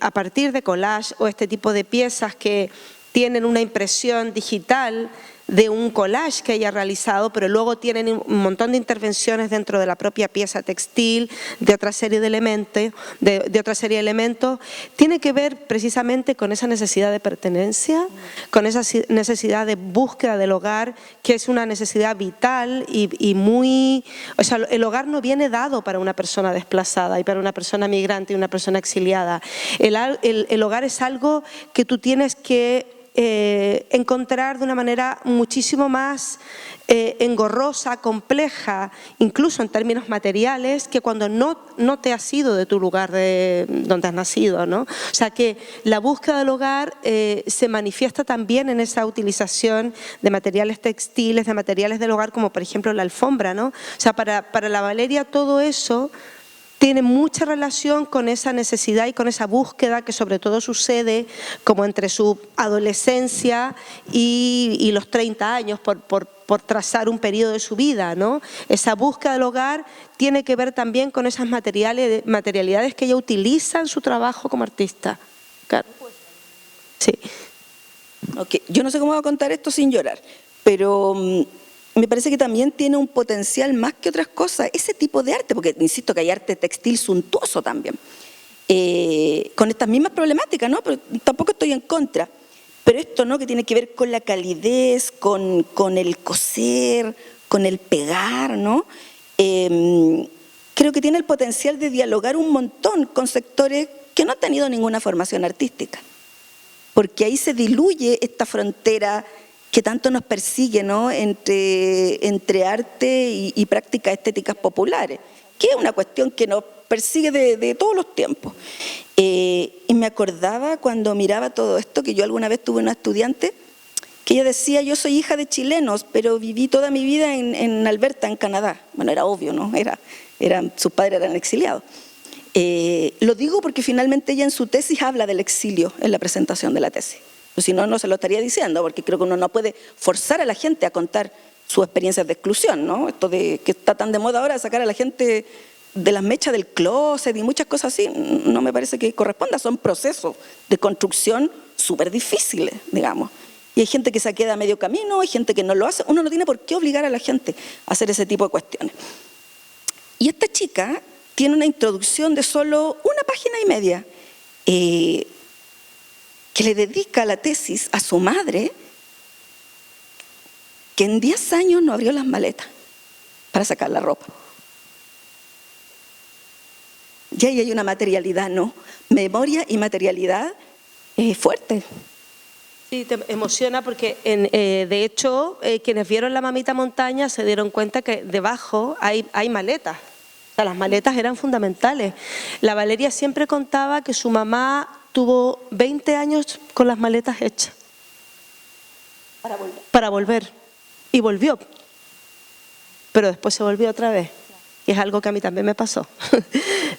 a partir de collage o este tipo de piezas que tienen una impresión digital de un collage que haya realizado, pero luego tienen un montón de intervenciones dentro de la propia pieza textil, de otra serie de elementos, tiene que ver precisamente con esa necesidad de pertenencia, con esa necesidad de búsqueda del hogar, que es una necesidad vital y muy... O sea, el hogar no viene dado para una persona desplazada y para una persona migrante y una persona exiliada. El hogar es algo que tú tienes que encontrar de una manera muchísimo más engorrosa, compleja, incluso en términos materiales, que cuando no te has ido de tu lugar donde has nacido, ¿no? O sea que la búsqueda del hogar se manifiesta también en esa utilización de materiales textiles, de materiales del hogar, como por ejemplo la alfombra, ¿no? O sea, para la Valeria todo eso tiene mucha relación con esa necesidad y con esa búsqueda que sobre todo sucede como entre su adolescencia y los 30 años, por trazar un periodo de su vida, ¿no? Esa búsqueda del hogar tiene que ver también con esas materialidades que ella utiliza en su trabajo como artista. Claro. Sí. Okay. Yo no sé cómo voy a contar esto sin llorar, pero me parece que también tiene un potencial más que otras cosas, ese tipo de arte, porque insisto que hay arte textil suntuoso también, con estas mismas problemáticas, ¿no? Pero tampoco estoy en contra. Pero esto, ¿no?, que tiene que ver con la calidez, con el coser, con el pegar, ¿no? Creo que tiene el potencial de dialogar un montón con sectores que no han tenido ninguna formación artística, porque ahí se diluye esta frontera que tanto nos persigue, ¿no?, entre arte y prácticas estéticas populares, que es una cuestión que nos persigue de todos los tiempos. Y me acordaba cuando miraba todo esto, que yo alguna vez tuve una estudiante que ella decía: yo soy hija de chilenos, pero viví toda mi vida en Alberta, en Canadá. Bueno, era obvio, ¿no? Sus padres eran exiliados. Lo digo porque finalmente ella en su tesis habla del exilio en la presentación de la tesis. Pues si no, no se lo estaría diciendo, porque creo que uno no puede forzar a la gente a contar sus experiencias de exclusión, ¿no? Esto de que está tan de moda ahora, sacar a la gente de las mechas del closet y muchas cosas así, no me parece que corresponda. Son procesos de construcción súper difíciles, digamos. Y hay gente que se queda a medio camino, hay gente que no lo hace. Uno no tiene por qué obligar a la gente a hacer ese tipo de cuestiones. Y esta chica tiene una introducción de solo una página y media, que le dedica la tesis a su madre, que en 10 años no abrió las maletas para sacar la ropa. Y ahí hay una materialidad, ¿no? Memoria y materialidad fuerte. Sí, te emociona porque de hecho quienes vieron La Mamita Montaña se dieron cuenta que debajo hay maletas. O sea, las maletas eran fundamentales. La Valeria siempre contaba que su mamá tuvo 20 años con las maletas hechas. Para volver. Y volvió. Pero después se volvió otra vez. Y es algo que a mí también me pasó,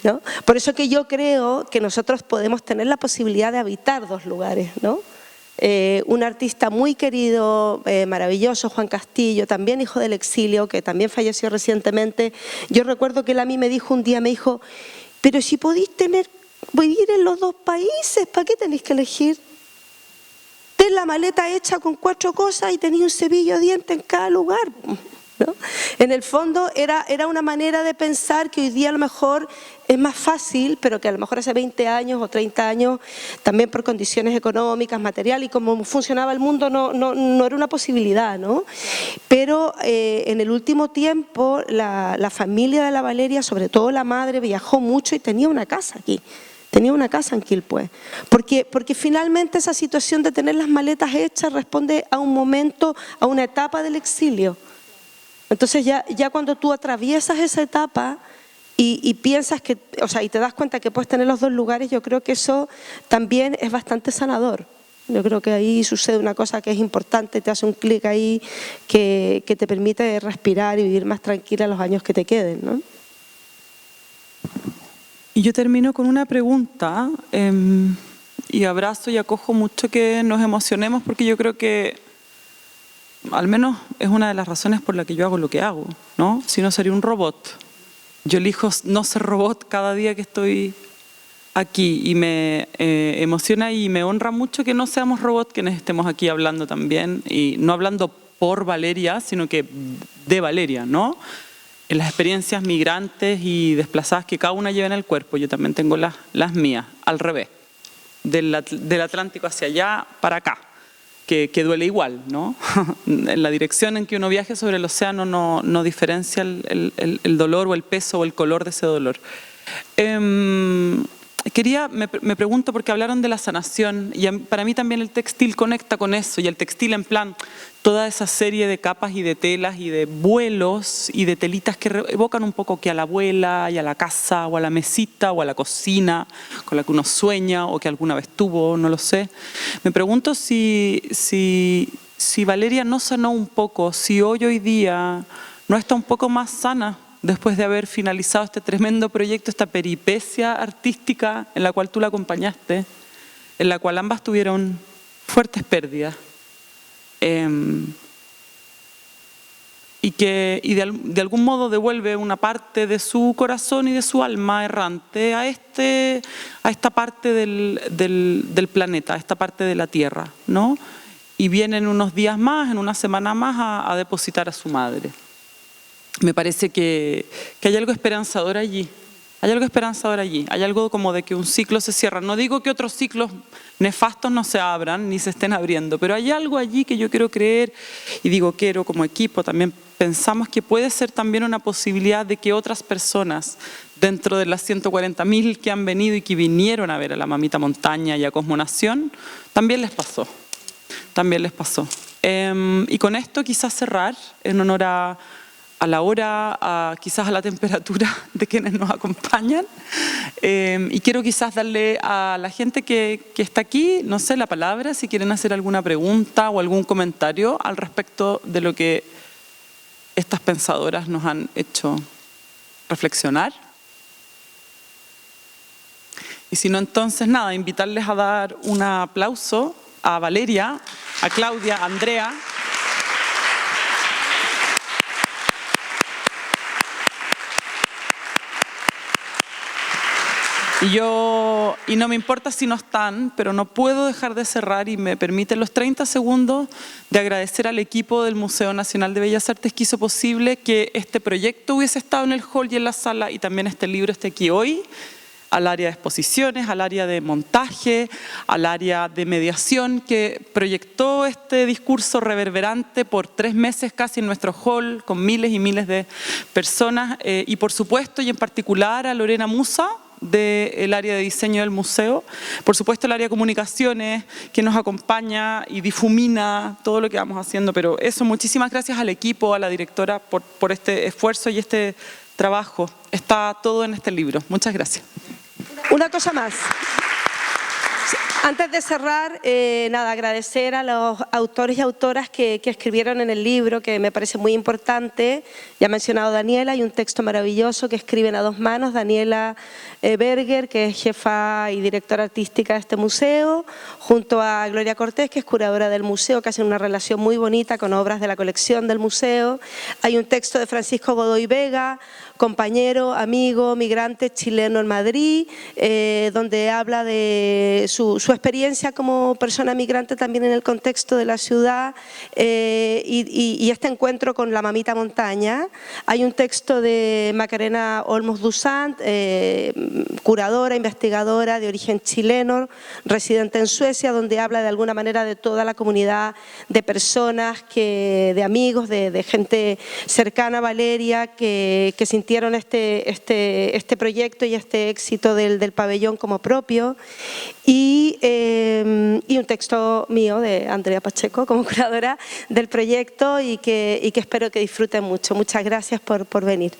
¿no? Por eso que yo creo que nosotros podemos tener la posibilidad de habitar dos lugares, ¿no? Un artista muy querido, maravilloso, Juan Castillo, también hijo del exilio, que también falleció recientemente. Yo recuerdo que él a mí me dijo un día, me dijo: pero si podéis vivir en los dos países, ¿para qué tenéis que elegir? Ten la maleta hecha con 4 cosas y tenéis un cepillo de dientes en cada lugar, ¿no? En el fondo era una manera de pensar que hoy día a lo mejor es más fácil, pero que a lo mejor hace 20 años o 30 años, también por condiciones económicas, materiales y cómo funcionaba el mundo, no era una posibilidad, ¿no? Pero en el último tiempo la familia de la Valeria, sobre todo la madre, viajó mucho y tenía una casa aquí. Tenía una casa en Quilpué, porque finalmente esa situación de tener las maletas hechas responde a un momento, a una etapa del exilio. Entonces ya cuando tú atraviesas esa etapa y piensas que, o sea, y te das cuenta que puedes tener los dos lugares, yo creo que eso también es bastante sanador. Yo creo que ahí sucede una cosa que es importante, te hace un clic ahí que te permite respirar y vivir más tranquila los años que te queden, ¿no? Y yo termino con una pregunta, y abrazo y acojo mucho que nos emocionemos, porque yo creo que al menos es una de las razones por la que yo hago lo que hago, ¿no? Si no, sería un robot. Yo elijo no ser robot cada día que estoy aquí, y me emociona y me honra mucho que no seamos robots quienes estemos aquí hablando también, y no hablando por Valeria, sino que de Valeria, ¿no? En las experiencias migrantes y desplazadas que cada una lleva en el cuerpo, yo también tengo las mías, al revés, del Atlántico hacia allá para acá, que duele igual, ¿no? En la dirección en que uno viaje sobre el océano no diferencia el dolor o el peso o el color de ese dolor. Me pregunto porque hablaron de la sanación y para mí también el textil conecta con eso, y el textil en plan, toda esa serie de capas y de telas y de vuelos y de telitas que evocan un poco que a la abuela y a la casa o a la mesita o a la cocina con la que uno sueña o que alguna vez tuvo, no lo sé. Me pregunto si Valeria no sanó un poco, si hoy día no está un poco más sana después de haber finalizado este tremendo proyecto, esta peripecia artística en la cual tú la acompañaste, en la cual ambas tuvieron fuertes pérdidas. Y de algún modo devuelve una parte de su corazón y de su alma errante a esta parte del planeta, a esta parte de la Tierra, ¿no? Y viene en unos días más, en una semana más, a depositar a su madre. Me parece que hay algo esperanzador allí. Hay algo esperanzador allí, hay algo como de que un ciclo se cierra. No digo que otros ciclos nefastos no se abran ni se estén abriendo, pero hay algo allí que yo quiero creer, y digo quiero como equipo, también pensamos que puede ser también una posibilidad de que otras personas, dentro de las 140.000 que han venido y que vinieron a ver a la Mamita Montaña y a Cosmonación, también les pasó. También les pasó. Y con esto quizás cerrar en honor a la hora, quizás a la temperatura de quienes nos acompañan. Y quiero quizás darle a la gente que está aquí, no sé, la palabra, si quieren hacer alguna pregunta o algún comentario al respecto de lo que estas pensadoras nos han hecho reflexionar. Y si no, entonces nada, invitarles a dar un aplauso a Valeria, a Claudia, a Andrea. Y no me importa si no están, pero no puedo dejar de cerrar, y me permiten los 30 segundos de agradecer al equipo del Museo Nacional de Bellas Artes que hizo posible que este proyecto hubiese estado en el hall y en la sala, y también este libro esté aquí hoy, al área de exposiciones, al área de montaje, al área de mediación que proyectó este discurso reverberante por 3 meses casi en nuestro hall con miles y miles de personas, y por supuesto y en particular a Lorena Musa, del área de diseño del museo, por supuesto el área de comunicaciones que nos acompaña y difumina todo lo que vamos haciendo, pero eso, muchísimas gracias al equipo, a la directora por este esfuerzo y este trabajo. Está todo en este libro. Muchas gracias. Una cosa más. Antes de cerrar, nada, agradecer a los autores y autoras que escribieron en el libro, que me parece muy importante. Ya ha mencionado Daniela, hay un texto maravilloso que escriben a 2 manos, Daniela Berger, que es jefa y directora artística de este museo, junto a Gloria Cortés, que es curadora del museo, que hacen una relación muy bonita con obras de la colección del museo. Hay un texto de Francisco Godoy Vega, compañero, amigo, migrante chileno en Madrid, donde habla de su experiencia como persona migrante también en el contexto de la ciudad, y este encuentro con la Mamita Montaña. Hay un texto de Macarena Olmos Dusant, curadora, investigadora de origen chileno, residente en Suecia, donde habla de alguna manera de toda la comunidad de personas, de amigos, de gente cercana a Valeria, que sintieron este proyecto y este éxito del pabellón como propio. Y un texto mío de Andrea Pacheco como curadora del proyecto, y que espero que disfruten mucho. Muchas gracias por venir.